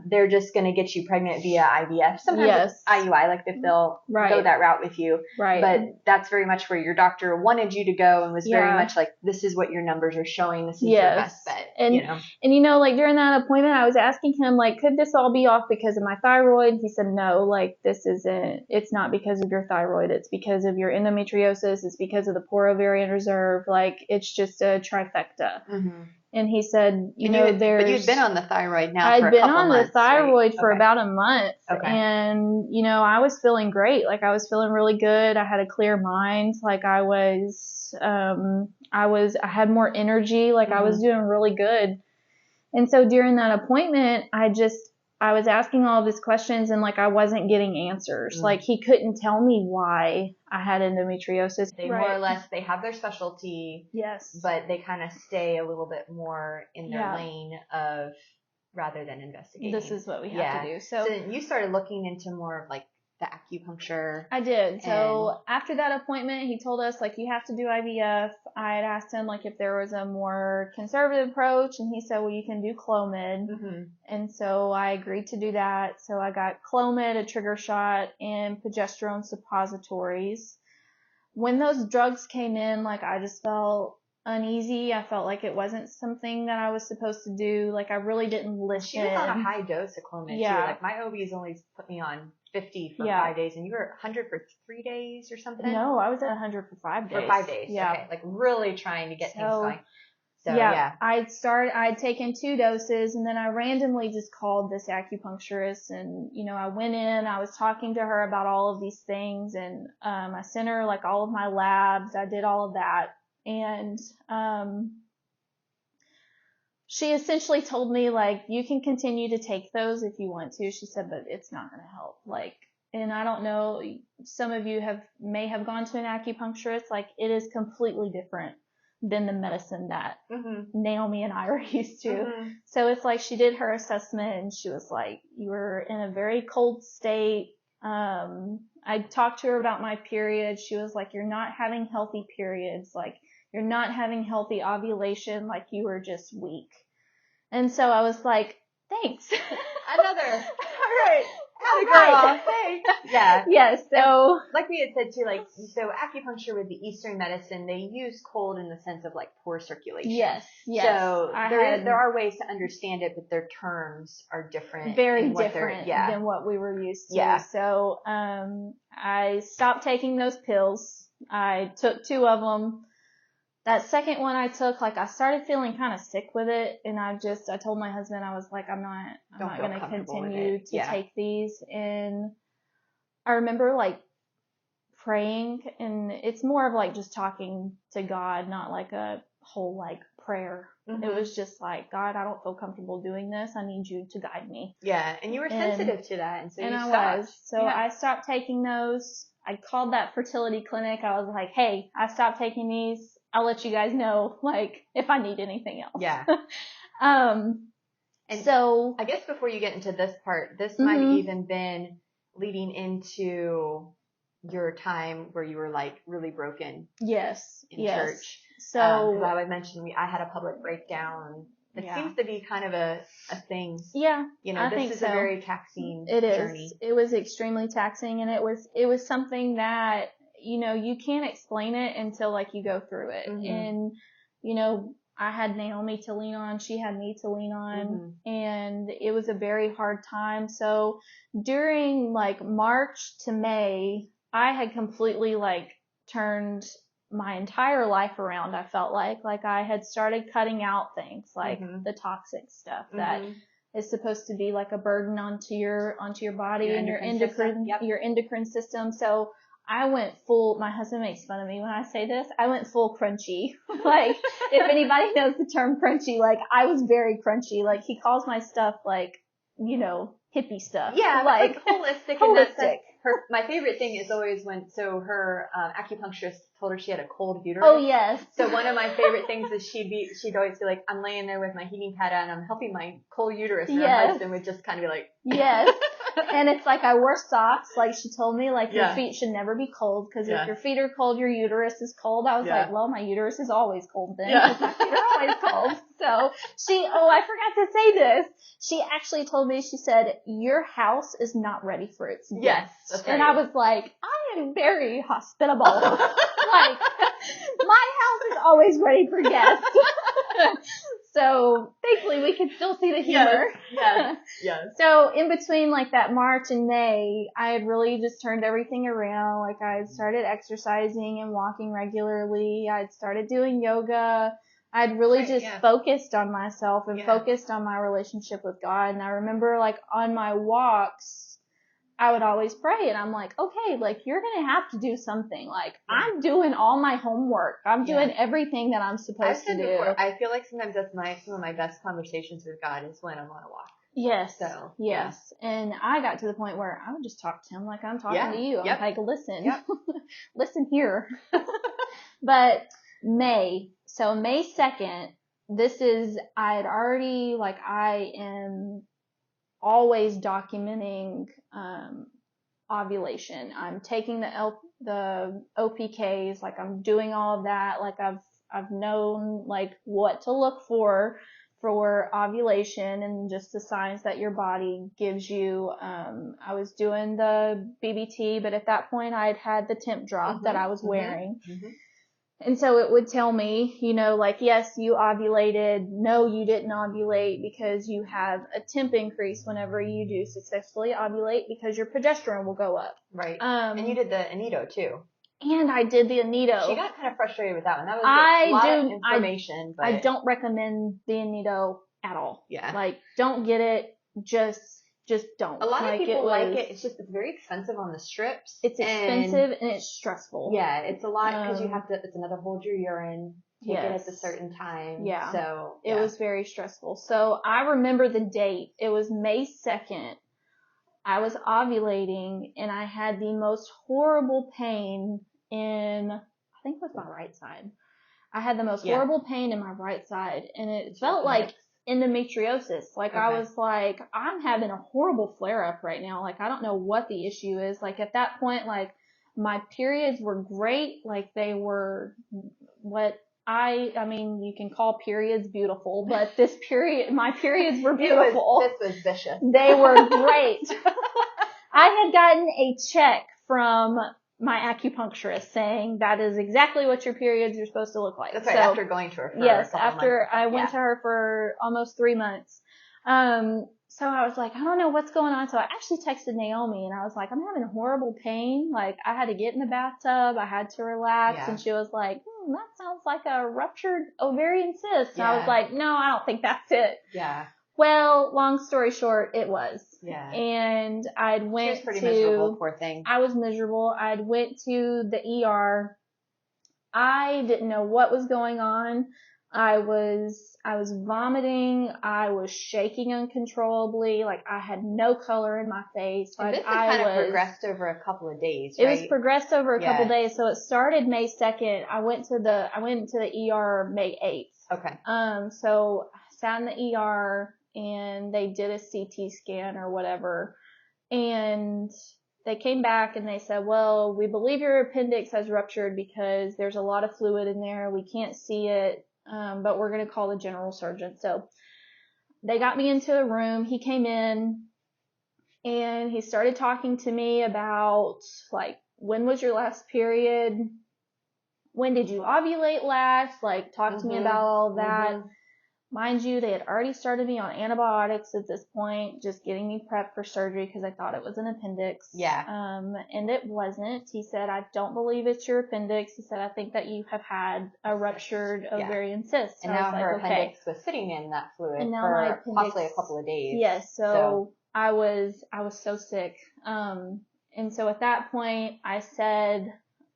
They're just going to get you pregnant via IVF. Sometimes it's IUI, like if they'll go that route with you. Right. But that's very much where your doctor wanted you to go and was very much like, this is what your numbers are showing. This is your best bet. And, and like during that appointment, I was asking him, like, could this all be off because of my thyroid? He said, no, like, it's not because of your thyroid. It's because of your endometriosis. It's because of the poor ovarian reserve. Like, it's just a trifecta. Mm-hmm. And he said, but you'd been on the thyroid now for a couple months. I'd been on the thyroid for about a month. Okay. And, I was feeling great. Like, I was feeling really good. I had a clear mind. Like, I had more energy. Like, I was doing really good. And so during that appointment, I was asking all of his questions and like I wasn't getting answers. Like he couldn't tell me why I had endometriosis. They more or less, they have their specialty. Yes. But they kind of stay a little bit more in their lane of rather than investigating. This is what we have to do. So you started looking into more of like the acupuncture. I did. So after that appointment, he told us like you have to do IVF. I had asked him like if there was a more conservative approach, and he said, well, you can do Clomid. Mm-hmm. And so I agreed to do that. So I got Clomid, a trigger shot, and progesterone suppositories. When those drugs came in, like I just felt uneasy. I felt like it wasn't something that I was supposed to do. Like I really didn't listen. She was on a high dose of Clomid too. Like my OBs only put me on 50 for 5 days, and you were 100 for 3 days or something? No, I was at 100 for 5 days. For 5 days. Yeah. Okay. Like really trying to get things going. So, I'd taken 2 doses, and then I randomly just called this acupuncturist, and, I went in, I was talking to her about all of these things, and, I sent her like all of my labs. I did all of that. And, she essentially told me, like, you can continue to take those if you want to. She said, but it's not going to help. Like, and I don't know, some of you may have gone to an acupuncturist. Like, it is completely different than the medicine that Naomi and I are used to. Mm-hmm. So it's like she did her assessment, and she was like, you were in a very cold state. I talked to her about my period. She was like, you're not having healthy periods. Like, you're not having healthy ovulation, like you were just weak. And so I was like, thanks. Another. All right. Girl. Hey. Yeah. Yes. So, like we had said too, like, so acupuncture with the Eastern medicine, they use cold in the sense of like poor circulation. Yes. So there are ways to understand it, but their terms are different. Very different than what we were used to. Yeah. So, I stopped taking those pills. I took 2 of them. That second one I took, like I started feeling kind of sick with it, and I told my husband, I was like, I'm not going to continue to take these. And I remember like praying, and it's more of like just talking to God, not like a whole like prayer. Mm-hmm. It was just like, God, I don't feel comfortable doing this. I need you to guide me. Yeah. And you were sensitive to that. And so you stopped. I was. So I stopped taking those. I called that fertility clinic. I was like, hey, I stopped taking these. I'll let you guys know, like, if I need anything else. Yeah. And so I guess before you get into this part, this might have even been leading into your time where you were like really broken. Yes. In church. So I would mention I had a public breakdown. It seems to be kind of a thing. Yeah. This is a very taxing journey. It was extremely taxing, and it was something that, you can't explain it until like you go through it. Mm-hmm. And, I had Naomi to lean on. She had me to lean on, and it was a very hard time. So during like March to May, I had completely like turned my entire life around. I felt like I had started cutting out things like the toxic stuff that is supposed to be like a burden onto your body and your endocrine system. So I went full, my husband makes fun of me when I say this, I went full crunchy. Like, if anybody knows the term crunchy, like, I was very crunchy. Like, he calls my stuff, like, hippie stuff. Yeah, like holistic. Holistic. My favorite thing is always her acupuncturist told her she had a cold uterus. Oh, yes. So one of my favorite things is she'd always be like, I'm laying there with my heating pad on, and I'm helping my cold uterus. And her husband would just kind of be like, yes. And it's like, I wore socks. Like, she told me, like, your Yeah. feet should never be cold, because Yeah. if your feet are cold, your uterus is cold. I was Yeah. like, well, my uterus is always cold then. Yeah. 'Cause my feet are always cold. So I forgot to say this. She actually told me, she said, your house is not ready for its guests. Yes, that's right. And I was like, I am very hospitable. Like, my house is always ready for guests. So thankfully we could still see the humor. Yes. So in between like that March and May, I had really just turned everything around. Like, I had started exercising and walking regularly. I had started doing yoga. I had really focused on myself and focused on my relationship with God. And I remember, like, on my walks, I would always pray, and I'm like, okay, like, you're going to have to do something. Like, I'm doing all my homework. I'm doing everything that I'm supposed to do. Before, I feel like sometimes that's some of my best conversations with God is when I'm on a walk. Yes. So, yes. Yeah. And I got to the point where I would just talk to him like I'm talking to you. I'm like, listen, listen here. But May 2nd, I had already, like, I am always documenting ovulation. I'm taking the OPKs, like, I'm doing all of that. Like, I've known, like, what to look for ovulation and just the signs that your body gives you. I was doing the BBT, but at that point I had the temp drop that I was wearing. Mm-hmm. And so it would tell me, you know, like, yes, you ovulated. No, you didn't ovulate, because you have a temp increase whenever you do successfully ovulate, because your progesterone will go up. Right. And you did the Anito too. And I did the Anito. She got kind of frustrated with that one. That was a lot of information. But I don't recommend the Anito at all. Yeah. Like, don't get it. Just don't. A lot of people like it. It's just, it's very expensive on the strips. It's expensive and it's stressful. Yeah, it's a lot because you have to, it's another hold your urine, take it at a certain time. Yeah. So it was very stressful. So I remember the date. It was May 2nd. I was ovulating and I had the most horrible pain in, I think it was my right side. I had the most horrible pain in my right side, and it felt like endometriosis. Like, I was like, I'm having a horrible flare-up right now. Like, I don't know what the issue is. Like, at that point, like, my periods were great. Like, they were what I mean, you can call periods beautiful, but my periods were beautiful. This was vicious. They were great. I had gotten a check from my acupuncturist saying that is exactly what your periods are supposed to look like. That's right, after going to her for a couple months. I went to her for almost 3 months. So I was like, I don't know what's going on. So I actually texted Naomi and I was like, I'm having horrible pain. Like, I had to get in the bathtub. I had to relax. Yeah. And she was like, that sounds like a ruptured ovarian cyst. And I was like, no, I don't think that's it. Yeah. Well, long story short, it was. Yeah. And she was pretty miserable, poor thing. I was miserable. I'd went to the ER. I didn't know what was going on. I was vomiting. I was shaking uncontrollably. Like, I had no color in my face. And like, this kind of progressed over a couple of days, right? It was progressed over a couple of days. So it started May 2nd. I went to the ER May 8th. Okay. So I sat in the ER and they did a CT scan or whatever. And they came back and they said, well, we believe your appendix has ruptured because there's a lot of fluid in there. We can't see it, but we're going to call the general surgeon. So they got me into a room. He came in and he started talking to me about, like, when was your last period? When did you ovulate last? Like, talk to me about all of that. Mm-hmm. Mind you, they had already started me on antibiotics at this point, just getting me prepped for surgery because I thought it was an appendix. Yeah. And it wasn't. He said, I don't believe it's your appendix. He said, I think that you have had a ruptured ovarian cyst. And now her appendix was sitting in that fluid and now for possibly a couple of days. Yes. So I was so sick. And so at that point I said,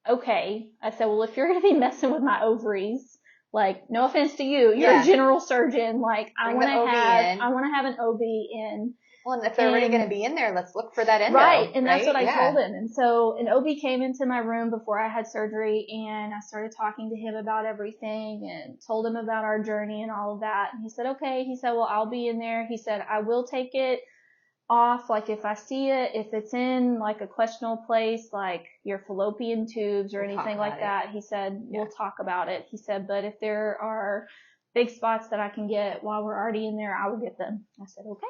okay. I said, well, if you're going to be messing with my ovaries, like, no offense to you, you're a general surgeon. Like, I want to have an OB in. Well, and if they're already going to be in there, let's look for that endo. Right, and that's what I Yeah. told him. And so an OB came into my room before I had surgery, and I started talking to him about everything and told him about our journey and all of that. And he said, okay. He said, well, I'll be in there. He said, I will take it off, like if I see it, if it's in like a questionable place, like your fallopian tubes or anything like that. He said, we'll talk about it. He said, but if there are big spots that I can get while we're already in there, I will get them. I said, okay.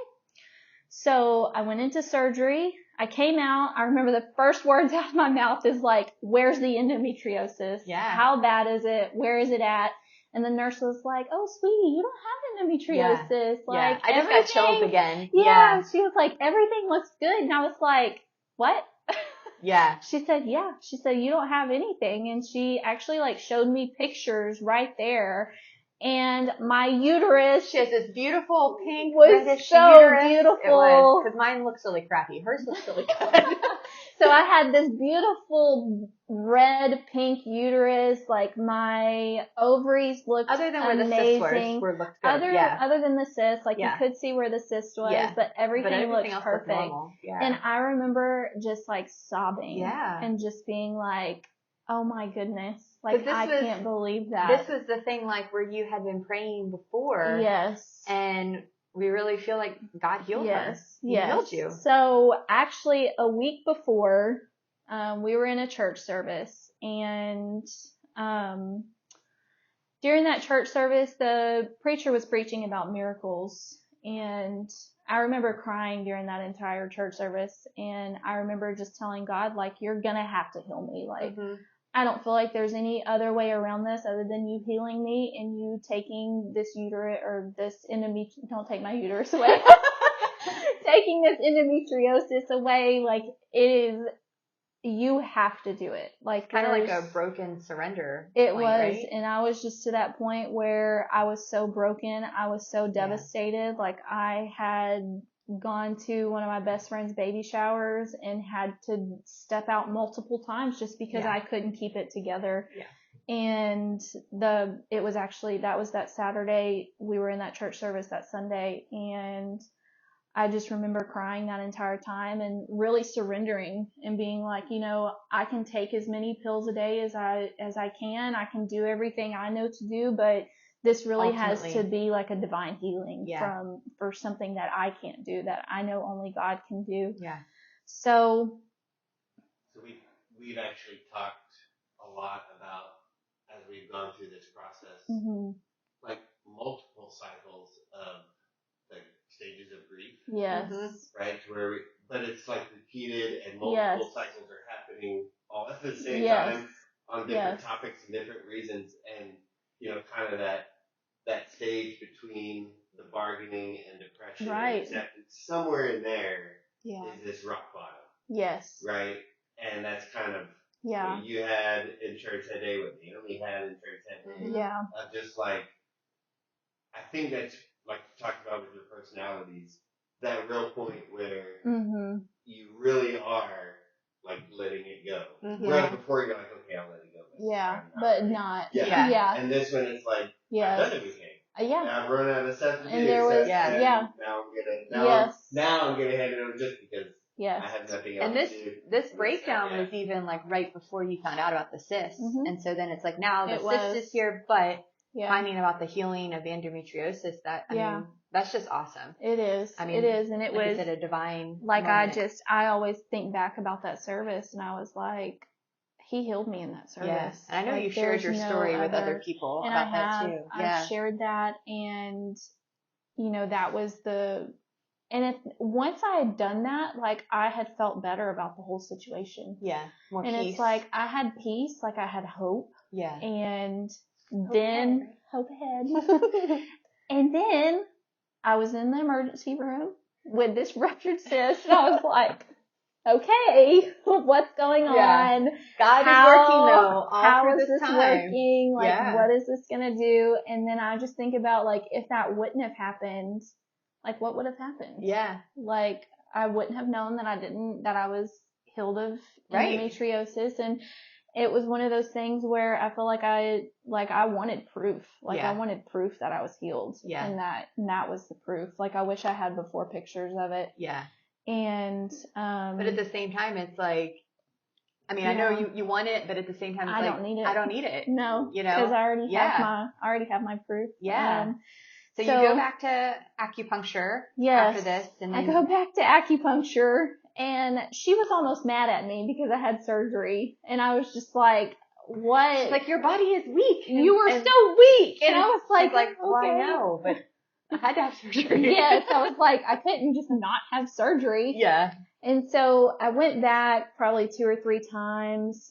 So I went into surgery. I came out. I remember the first words out of my mouth is like, where's the endometriosis? Yeah. How bad is it? Where is it at? And the nurse was like, oh, sweetie, you don't have endometriosis. Yeah. Like, I just got chills again. Yeah. She was like, everything looks good. And I was like, what? Yeah. She said, yeah. She said, you don't have anything. And she actually like showed me pictures right there. And my uterus. She has this beautiful pink, reddish so uterus. Beautiful. It was, because mine looks really crappy. Hers looks really good. So I had this beautiful red pink uterus. Like my ovaries looked other than amazing. Where the cyst looked good. Other than the cyst, like you could see where the cyst was, but everything looked perfect. Normal. Yeah. And I remember just like sobbing. Yeah. And just being like, oh my goodness. Like, I can't believe that. This was the thing, like, where you had been praying before. Yes. And we really feel like God healed her. He healed you. So, actually, a week before, we were in a church service. And during that church service, the preacher was preaching about miracles. And I remember crying during that entire church service. And I remember just telling God, like, you're going to have to heal me. Like, I don't feel like there's any other way around this other than you healing me and you taking this uterus or this don't take my uterus away. Taking this endometriosis away, like it is, you have to do it. Like kind of like a broken surrender. It was, right? And I was just to that point where I was so broken. I was so devastated. Like I had gone to one of my best friend's baby showers and had to step out multiple times just because I couldn't keep it together. Yeah. And it was actually, that was that Saturday. We were in that church service that Sunday, and I just remember crying that entire time and really surrendering and being like, you know, I can take as many pills a day as I can. I can do everything I know to do, but this really has to be like a divine healing for something that I can't do, that I know only God can do. Yeah. So we've actually talked a lot about, as we've gone through this process, like multiple cycles of the stages of grief. Yes. Right? But it's like repeated and multiple cycles are happening all at the same time on different topics and different reasons. And, you know, kind of that stage between the bargaining and depression and acceptance, somewhere in there is this rock bottom. Yes. Right? And that's kind of what you had in church that day, what Naomi had in church that day. Yeah. Of just like, I think that's like you talked about with your personalities, that real point where you really are like letting it go. Right before you're like, okay, I'll let it go. But not. Yeah. And this one it's like, I've done everything. I've run out of stuff to do. And there was, now I'm gonna hand it over just because I have nothing else to do. And this breakdown was even like right before you found out about the cyst. And so then it's like now the cyst is here, but finding about the healing of the endometriosis, I mean, that's just awesome. It is. I mean, it is. And it was a divine like moment. I always think back about that service and I was like, he healed me in that service. Yes. And I know you shared your story with other people about that too. I've shared that, and you know, that was once I had done that, like I had felt better about the whole situation. Yeah. More peace. It's like I had peace, like I had hope. Yeah. And then hope ahead. And then I was in the emergency room with this ruptured cyst, and I was like, okay, what's going on? God is working though. How is this working? Like, what is this going to do? And then I just think about like, if that wouldn't have happened, like what would have happened? Yeah. Like I wouldn't have known that I was healed of endometriosis. it was one of those things where I feel like I wanted proof. Like I wanted proof that I was healed. Yeah. And that was the proof. Like I wish I had before pictures of it. Yeah. And, but at the same time, it's like, I mean, I know you want it, but at the same time, it's I like, don't need it. I don't need it. No. You know? Because I already have my proof. Yeah. So you go back to acupuncture after this. And then... I go back to acupuncture, and she was almost mad at me because I had surgery. And I was just like, what? She's like, your body is weak. You were so weak. And I was like, okay. Well, I know, but I had to have surgery. Yes. I was like, I couldn't just not have surgery. Yeah. And so I went back probably 2 or 3 times.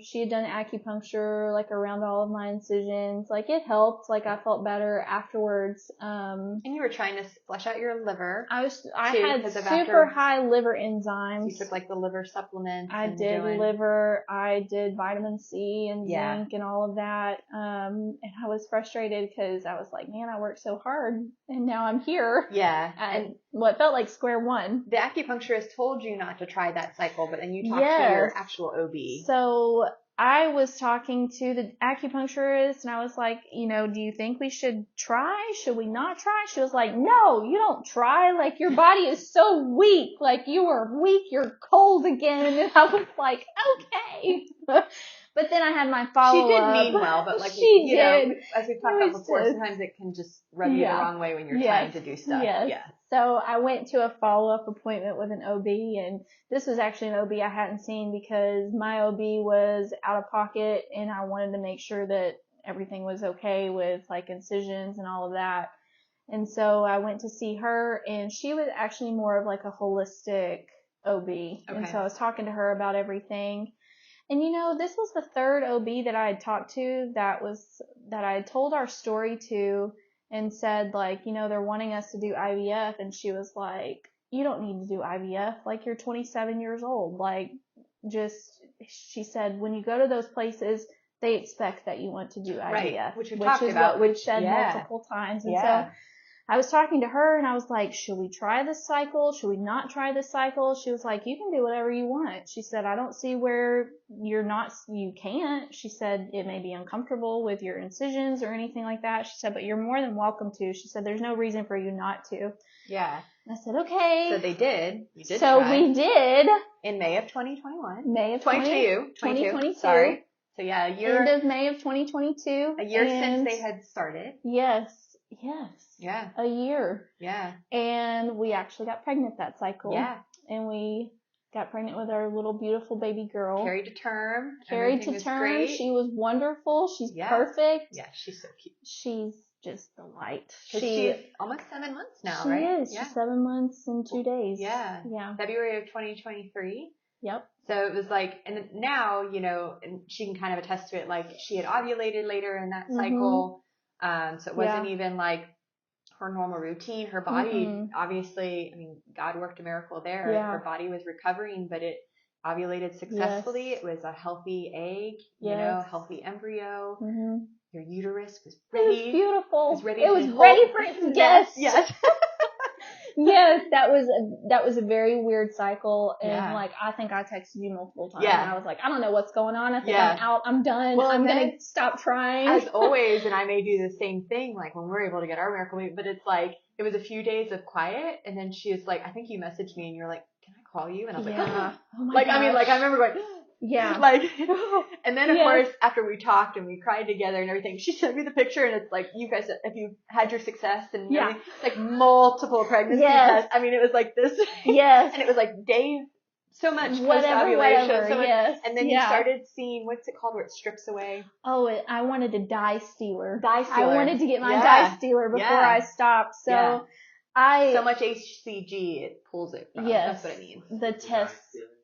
She had done acupuncture, like around all of my incisions. Like it helped. Like I felt better afterwards. And you were trying to flush out your liver. I had super high liver enzymes. So you took like the liver supplements. I did liver. I did vitamin C and zinc and all of that. And I was frustrated because I was like, man, I worked so hard and now I'm here. Yeah. And what felt like square one. The acupuncturist told you not to try that cycle, but then you talked to your actual OB. So I was talking to the acupuncturist and I was like, do you think we should try? Should we not try? She was like, no, you don't try. Like your body is so weak. Like you are weak. You're cold again. And I was like, okay. But then I had my follow-up. She did mean well, but like, she did. As we've talked about before, sometimes it can just rub you the wrong way when you're trying to do stuff. Yes. Yeah. So I went to a follow-up appointment with an OB, and this was actually an OB I hadn't seen because my OB was out of pocket, and I wanted to make sure that everything was okay with like incisions and all of that. And so I went to see her, and she was actually more of like a holistic OB. Okay. And so I was talking to her about everything. And this was the 3rd OB that I had talked to that I had told our story to and said like, they're wanting us to do IVF. And she was like, you don't need to do IVF. Like you're 27 years old. Like she said, when you go to those places, they expect that you want to do IVF, right. Which is what we've said multiple times. And so I was talking to her and I was like, should we try this cycle? Should we not try this cycle? She was like, you can do whatever you want. She said, I don't see where you can't. She said, it may be uncomfortable with your incisions or anything like that. She said, but you're more than welcome to. She said, there's no reason for you not to. Yeah. I said, okay. So they did. You did so try. We did. In May of 2021. May of 2022. Sorry. So yeah, a year. End of May of 2022. A year since they had started. Yes. Yeah. A year. Yeah. And we actually got pregnant that cycle. Yeah. And we got pregnant with our little beautiful baby girl. Carried to term. Carried to term. Great. She was wonderful. She's perfect. Yeah, she's so cute. She's just the light. She's almost 7 months now, she right? She is. Yeah. She's 7 months and 2 days. Yeah. February of 2023. Yep. So it was like, and now, and she can kind of attest to it, like she had ovulated later in that cycle. So it wasn't even like her normal routine. Her body, obviously, I mean, God worked a miracle there. Yeah. Her body was recovering, but it ovulated successfully. Yes. It was a healthy egg, healthy embryo. Mm-hmm. Your uterus was ready. It was beautiful. It was ready, ready for its guests. Yes. Yes, that was a very weird cycle, and like I think I texted you multiple times. Yeah. And I was like, I don't know what's going on. I think I'm out. I'm done. Well, I'm gonna stop trying. As always, and I may do the same thing, like when we're able to get our miracle baby. But it's like it was a few days of quiet, and then she was like, I think you messaged me, and you're like, can I call you? And I was like, oh my gosh. I mean, like I remember going. Yeah. Like, and then of course, after we talked and we cried together and everything, she sent me the picture and it's like, you guys, if you had your success and everything, like multiple pregnancy tests. I mean, it was like this. Yes. And it was like days, so much post-ovulation, so much. And then you started seeing, what's it called, where it strips away? Oh, I wanted a dye stealer. I wanted to get my dye stealer before I stopped. So so much HCG, it pulls it from. Yes. That's what I mean. The test.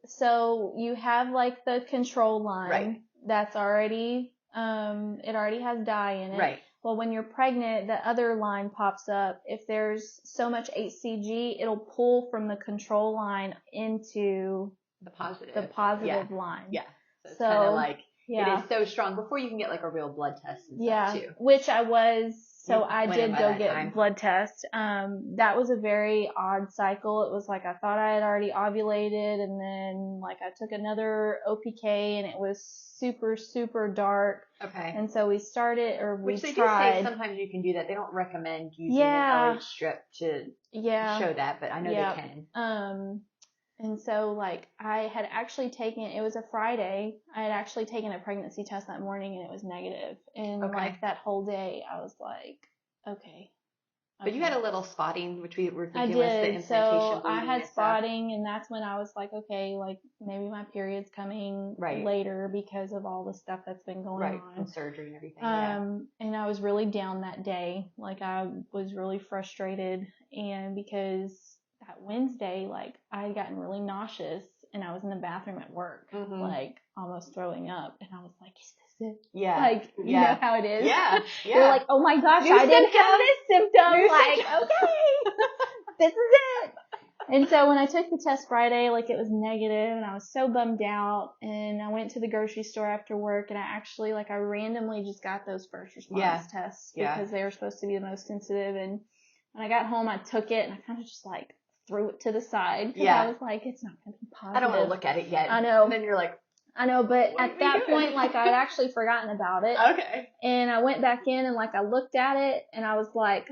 So you have like the control line that's already, it already has dye in it. Right. Well, when you're pregnant, the other line pops up. If there's so much HCG, it'll pull from the control line into the positive line. Yeah. So it's kind of like, it is so strong before you can get like a real blood test and stuff too. Which I was So I did go get blood tests. That was a very odd cycle. It was like I thought I had already ovulated, and then like I took another OPK, and it was super, super dark. Okay. And so we started, or we Which they tried. do say sometimes you can do that. They don't recommend using an LH strip to show that, but I know they can. And so, like, I had actually taken, it was a Friday, I had actually taken a pregnancy test that morning, and it was negative. And, like, that whole day, I was like, okay. But you had a little spotting, which we were thinking was the implantation. So I had spotting, and that's when I was like, okay, like, maybe my period's coming later because of all the stuff that's been going on. From surgery and everything, And I was really down that day. Like, I was really frustrated, and because that Wednesday, like, I had gotten really nauseous, and I was in the bathroom at work, like, almost throwing up, and I was like, is this it? Yeah. Like, you know how it is? Yeah. You're like, oh my gosh, I didn't have this symptom. Like, okay, this is it. And so when I took the test Friday, like, it was negative, and I was so bummed out, and I went to the grocery store after work, and I actually, like, I randomly just got those first response tests because they were supposed to be the most sensitive. And when I got home, I took it, and I kind of just, like, threw it to the side because I was like, it's not going to be positive. I don't want to look at it yet. I know. And then you're like, I know, but at that point, like, I had actually forgotten about it. Okay. And I went back in, and, like, I looked at it, and I was like,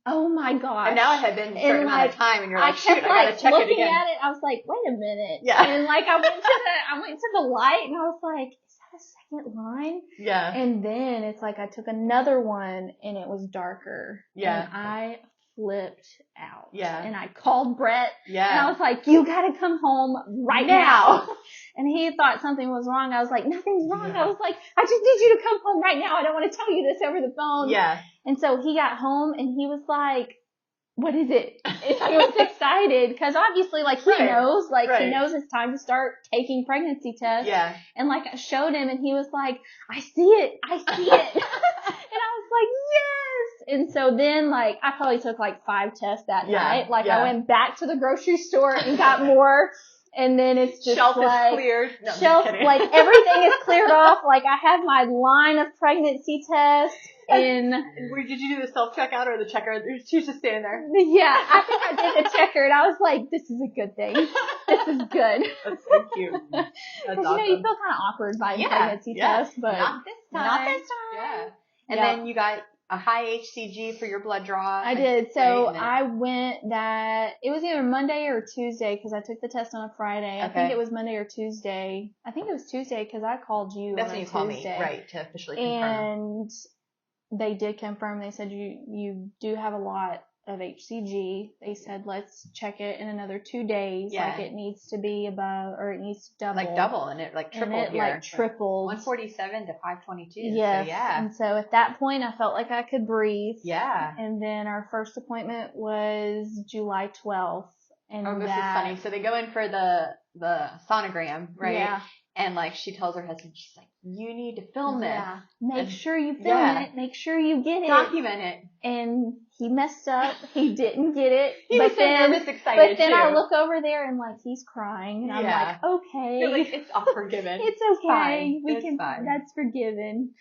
oh my gosh. And now it had been a certain amount of time, and you're like, shoot, I gotta check it again. Looking at it, I was like, wait a minute. Yeah. And, like, I went to the light, and I was like, is that a second line? Yeah. And then it's like I took another one, and it was darker. Yeah. And I flipped out. Yeah. And I called Brett. Yeah. And I was like, you gotta come home right now. And he thought something was wrong. I was like, nothing's wrong. I was like, I just need you to come home right now. I don't want to tell you this over the phone. Yeah. And so he got home, and he was like, what is it? And he was excited because obviously, like, he knows, like, he knows it's time to start taking pregnancy tests. Yeah. And, like, I showed him, and he was like, I see it. And I was like, yes. And so then, like, I probably took, like, 5 tests that night. Like, I went back to the grocery store and got more. And then it's just shelf like, is cleared. No, like, everything is cleared off. Like, I have my line of pregnancy tests. Did you do the self-checkout or the checker? She was just standing there. Yeah, I think I did the checker, and I was like, this is a good thing. This is good. That's so cute. That's awesome. You know, you feel kind of awkward buying pregnancy tests, but not this time. Yeah. And then you got a high HCG for your blood draw. I did. So I went it was either Monday or Tuesday because I took the test on a Friday. I think it was Monday or Tuesday. I think it was Tuesday because I called you That's on when you Tuesday. called me, right, to officially confirm. And they did confirm. They said you do have a lot of HCG. They said let's check it in another 2 days. Like it needs to be above, or it needs to double. Like double, and it like tripled and it, like tripled. 147 to 522. Yes. So, yeah. And so at that point, I felt like I could breathe. Yeah. And then our first appointment was July 12th. And this is funny. So they go in for the sonogram, right? Yeah. And, like, she tells her husband, she's like, you need to film this. Yeah. Make sure you film it. Make sure you get it. Document it. And he messed up. He didn't get it. He was so nervous, excited, But then I look over there and, like, he's crying. And I'm like, okay. You're like, it's all forgiven. It's okay. It's fine. That's forgiven.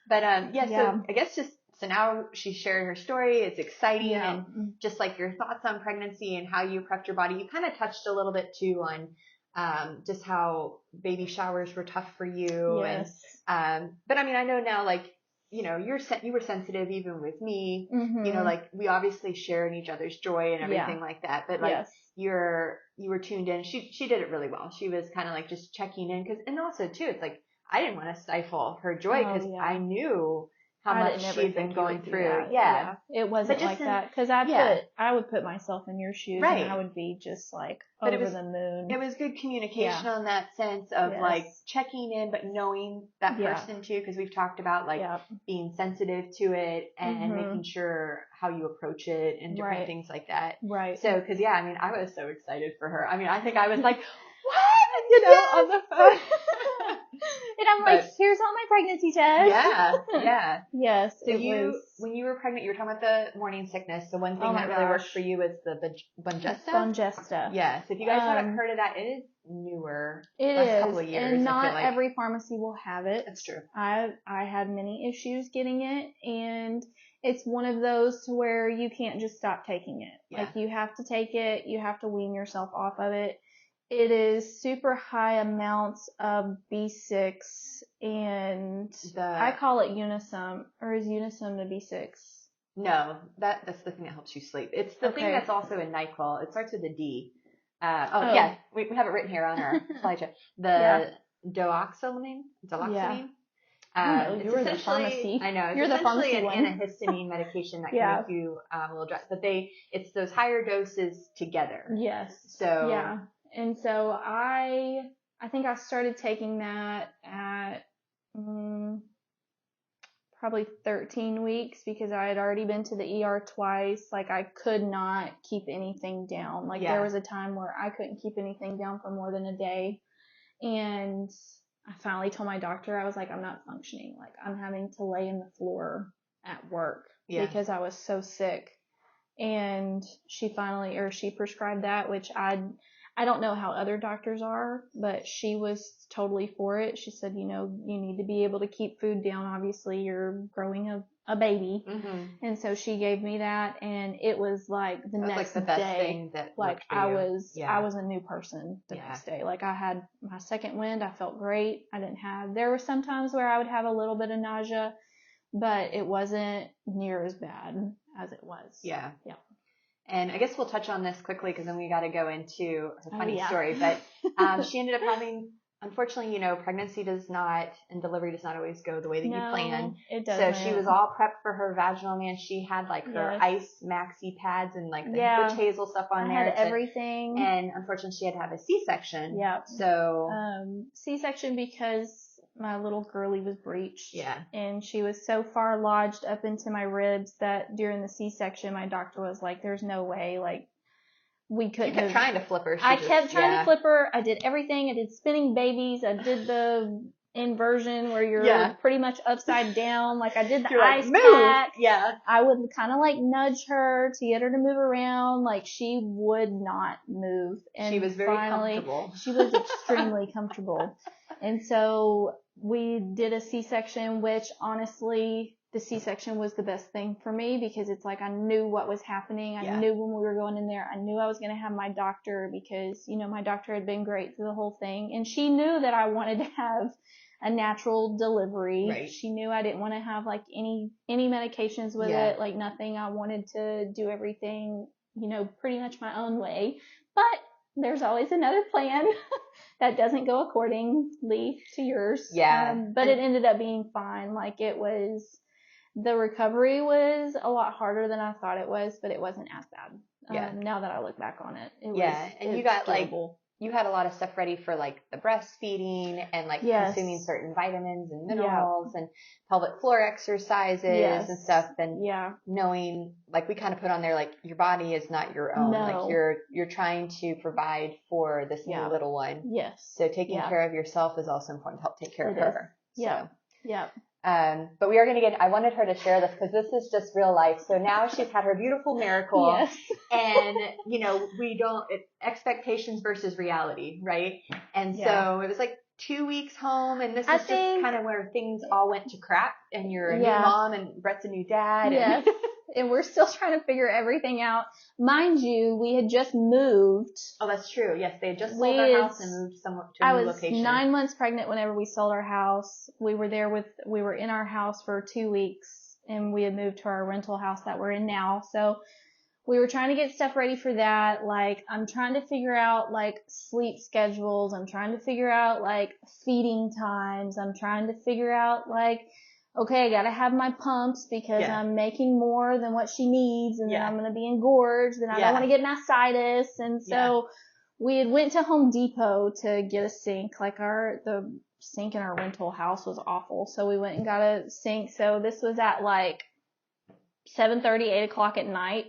But, so I guess so now she's sharing her story. It's exciting. And just, like, your thoughts on pregnancy and how you prepped your body. You kind of touched a little bit, too, on just how baby showers were tough for you. Yes. And, but I mean, I know now, like, you know, you were sensitive even with me, you know, like we obviously share in each other's joy and everything like that. But like you were tuned in. She did it really well. She was kind of like just checking in and also too, it's like, I didn't want to stifle her joy because I knew how much she'd been going through. Yeah. It wasn't like that. Cause I would put myself in your shoes and I would be just like over the moon. It was good communication on that sense of like checking in, but knowing that person too. Cause we've talked about like being sensitive to it and making sure how you approach it and different things like that. Right. So, cause I mean, I was so excited for her. I mean, I think I was like, what? You know, on the phone. And I'm like, here's all my pregnancy tests. Yeah. Yes. So when you were pregnant, you were talking about the morning sickness. So one thing that really worked for you was the Bungesta. Bungesta. Yeah. So if you guys haven't heard of that, it is newer. It last is. couple of years, and not I feel like. every pharmacy will have it. That's true. I had many issues getting it, and it's one of those to where you can't just stop taking it. Yeah. Like, you have to take it. You have to wean yourself off of it. It is super high amounts of B6, and I call it Unisum, or is Unisum the B6? No, that's the thing that helps you sleep. It's the thing that's also in NyQuil. It starts with a D. Yeah, we have it written here on our slideshow. The Doloxamine. Yeah. You were the pharmacy. I know. It's You're the pharmacy an one. antihistamine medication that can make you a little dressed. But it's those higher doses together. Yes. So yeah. And so I think I started taking that at probably 13 weeks because I had already been to the ER twice. Like, I could not keep anything down. Like, there was a time where I couldn't keep anything down for more than a day. And I finally told my doctor, I was like, I'm not functioning. Like, I'm having to lay in the floor at work because I was so sick. And she prescribed that, which I don't know how other doctors are, but she was totally for it. She said, you need to be able to keep food down. Obviously, you're growing a baby. Mm-hmm. And so she gave me that, and it was like the next the best day, thing that like I was a new person the next day. Like, I had my second wind. I felt great. There were some times where I would have a little bit of nausea, but it wasn't near as bad as it was. Yeah. Yeah. And I guess we'll touch on this quickly because then we got to go into her funny story. But she ended up having, unfortunately, pregnancy and delivery does not always go the way that you plan. It doesn't. So she was all prepped for her vaginally, and she had like her ice maxi pads and like the witch hazel stuff on there. I had everything. And unfortunately, she had to have a C-section. Yeah. So C-section because my little girlie was breached. Yeah. And she was so far lodged up into my ribs that during the C-section, my doctor was like, there's no way, like, we couldn't. You kept trying to flip her. I kept trying to flip her. I did everything. I did spinning babies. I did the inversion where you're pretty much upside down. Like, I did the ice pack. Yeah. I would kind of like nudge her to get her to move around. Like, she would not move. And she was very comfortable. She was extremely comfortable. And so we did a C-section, which honestly, the C-section was the best thing for me because it's like I knew what was happening. I knew when we were going in there. I knew I was going to have my doctor because, my doctor had been great through the whole thing. And she knew that I wanted to have a natural delivery. Right. She knew I didn't want to have like any medications with it, like nothing. I wanted to do everything, pretty much my own way. But there's always another plan that doesn't go accordingly to yours. Yeah. But it ended up being fine. Like, the recovery was a lot harder than I thought it was, but it wasn't as bad. Now that I look back on it. And you got doable. You had a lot of stuff ready for like the breastfeeding and like consuming certain vitamins and minerals and pelvic floor exercises and stuff. And knowing, like, we kind of put on there, like, your body is not your own. No. Like, you're trying to provide for this new little one. Yes. So taking care of yourself is also important to help take care of her. Yeah. So. Yeah. But we are going to I wanted her to share this because this is just real life. So now she's had her beautiful miracle. Yes. And, expectations versus reality, right? And so it was like 2 weeks home, and this is just kind of where things all went to crap, and you're a new mom, and Brett's a new dad. Yes. And we're still trying to figure everything out. Mind you, we had just moved. Oh, that's true. Yes, they had just sold their house and moved somewhere to a new location. I was 9 months pregnant whenever we sold our house. We were in our house for 2 weeks, and we had moved to our rental house that we're in now. So we were trying to get stuff ready for that. Like, I'm trying to figure out, like, sleep schedules. I'm trying to figure out, like, feeding times. I'm trying to figure out, like, okay, I gotta have my pumps because I'm making more than what she needs, and then I'm gonna be engorged, and I don't want to get mastitis. And so we had went to Home Depot to get a sink. Like, the sink in our rental house was awful, so we went and got a sink. So this was at like 7:30, 8 o'clock at night,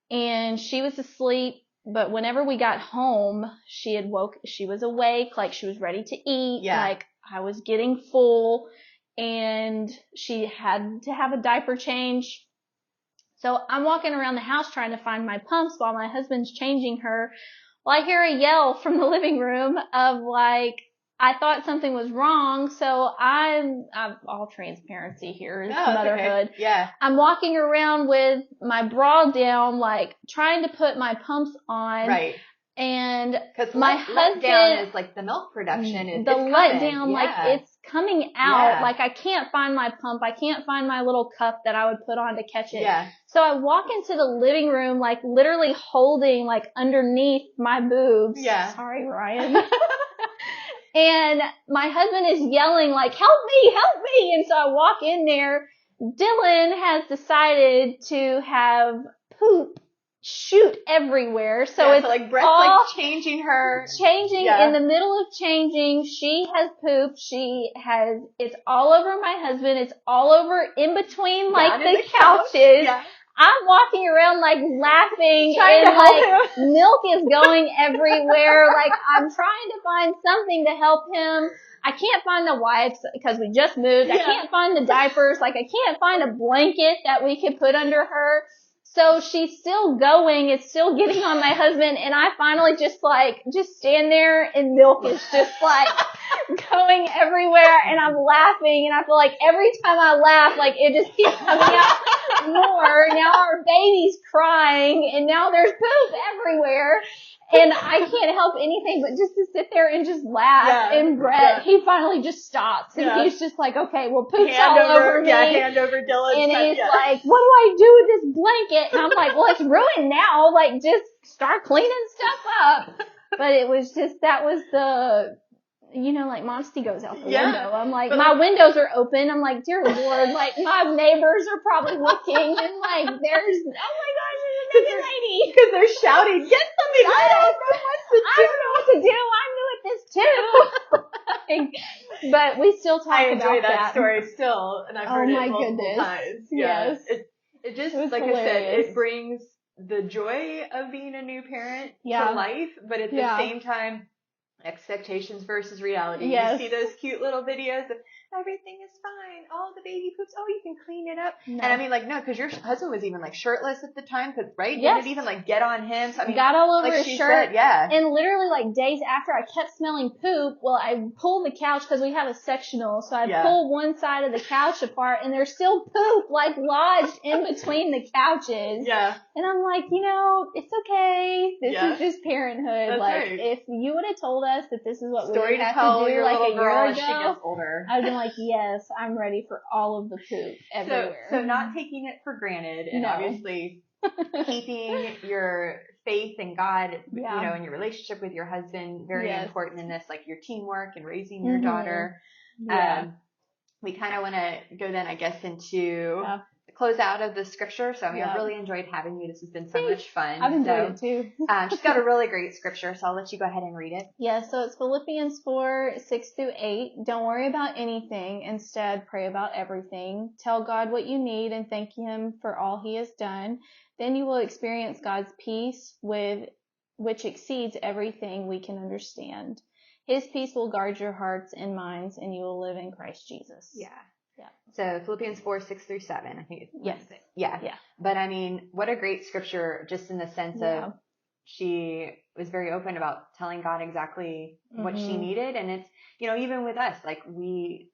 and she was asleep. But whenever we got home, she was awake, like she was ready to eat, like I was getting full and she had to have a diaper change. So I'm walking around the house trying to find my pumps while my husband's changing her. Well, I hear a yell from the living room of like, I thought something was wrong. So I'm all transparency here is motherhood. Okay. Yeah. I'm walking around with my bra down, like trying to put my pumps on. Right. And because my husband letdown is like the milk production is the letdown, like it's coming out. Yeah. Like I can't find my pump. I can't find my little cup that I would put on to catch it. Yeah. So I walk into the living room, like literally holding like underneath my boobs. Yeah. Sorry, Ryan. And my husband is yelling like, help me, help me. And so I walk in there. Dylan has decided to have poop shoot everywhere. So it's like breath all like changing her. in the middle of changing. She has poop. It's all over my husband. It's all over in between like the couches. Yeah. I'm walking around like laughing Trying and to help like milk is going everywhere. Like I'm trying to find something to help him. I can't find the wipes because we just moved. I can't find the diapers. Like I can't find a blanket that we could put under her. So she's still going. It's still getting on my husband. And I finally just stand there and milk is just like going everywhere. And I'm laughing. And I feel like every time I laugh, like it just keeps coming out more. Now our baby's crying and now there's poop everywhere. And I can't help anything but just to sit there and just laugh. Yeah. And Brett, he finally just stops. And he's just like, okay, well, poop's hand all over me. Yeah, hand over Dylan. And he's like, what do I do with this blanket? And I'm like, well, it's ruined now. Like, just start cleaning stuff up. But it was just, that was the, like Monsty goes out the window. I'm like, my windows are open. I'm like, dear Lord, like my neighbors are probably looking and like there's, oh my gosh, there's a baby lady. Because they're shouting, get something. I don't know what to do. I'm new at this too. But we still talk about that. I enjoy that story still, and I've heard it multiple times. Yeah. Yes. It just, like hilarious. I said, it brings the joy of being a new parent to life, but at the same time, expectations versus reality. Yes. You see those cute little videos of everything is fine. Oh, the baby poops. Oh, you can clean it up. No. And I mean, like, no, because your husband was even like shirtless at the time, right? Yes. Did it even like get on him? So, I mean, got all over like his shirt. Said, yeah. And literally like days after I kept smelling poop, well, I pulled the couch because we have a sectional. So I pulled one side of the couch apart and there's still poop like lodged in between the couches. Yeah. And I'm like, it's okay. This is just parenthood. That's like right. if you would have told us that this is what Story we would have to tell to do your like little a girl year as she ago, gets older. I'd been like, yes, I'm ready for all of the poop everywhere. So not taking it for granted and obviously keeping your faith in God, and your relationship with your husband, very important in this, like your teamwork and raising your daughter. Yeah. We kind of want to go then, I guess, into the closeout of the scripture. So, I mean, I've really enjoyed having you. This has been so much fun. I've enjoyed it too. She's got a really great scripture, so I'll let you go ahead and read it. Yeah, so it's Philippians 4:6-8. Don't worry about anything. Instead, pray about everything. Tell God what you need and thank Him for all He has done. Then you will experience God's peace which exceeds everything we can understand. His peace will guard your hearts and minds, and you will live in Christ Jesus. Yeah. So Philippians 4:6-7, I think it's Yeah. But I mean, what a great scripture, just in the sense of she was very open about telling God exactly what she needed. And it's, even with us, like we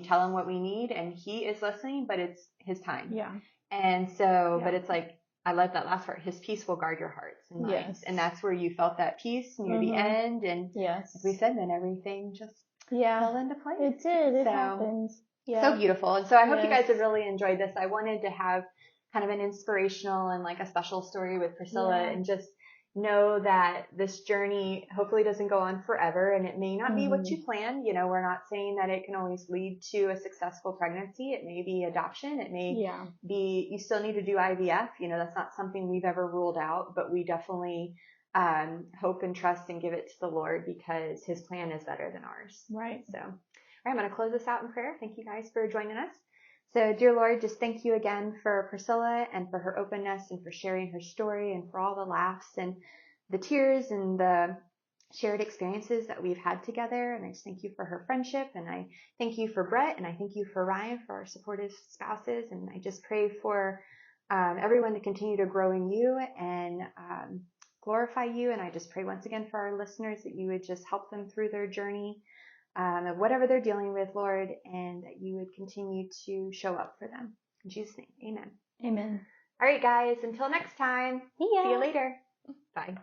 tell him what we need and he is listening, but it's his time. Yeah. And so, but it's like, I love that last part. His peace will guard your hearts and minds. Yes. And that's where you felt that peace near the end. And as we said, then everything just fell into place. It did. It happened. Yeah. So beautiful. And so I hope you guys have really enjoyed this. I wanted to have kind of an inspirational and like a special story with Priscilla and just know that this journey hopefully doesn't go on forever, and it may not be what you planned. We're not saying that it can always lead to a successful pregnancy. It may be adoption. It may be, you still need to do IVF. That's not something we've ever ruled out, but we definitely hope and trust and give it to the Lord because his plan is better than ours. Right. So, all right, I'm going to close this out in prayer. Thank you guys for joining us. So, dear Lord, just thank you again for Priscilla and for her openness and for sharing her story and for all the laughs and the tears and the shared experiences that we've had together. And I just thank you for her friendship. And I thank you for Brett. And I thank you for Ryan, for our supportive spouses. And I just pray for everyone to continue to grow in you and glorify you. And I just pray once again for our listeners that you would just help them through their journey of whatever they're dealing with, Lord, and that you would continue to show up for them. In Jesus' name, amen. Amen. All right, guys, until next time. See ya. See you later. Bye.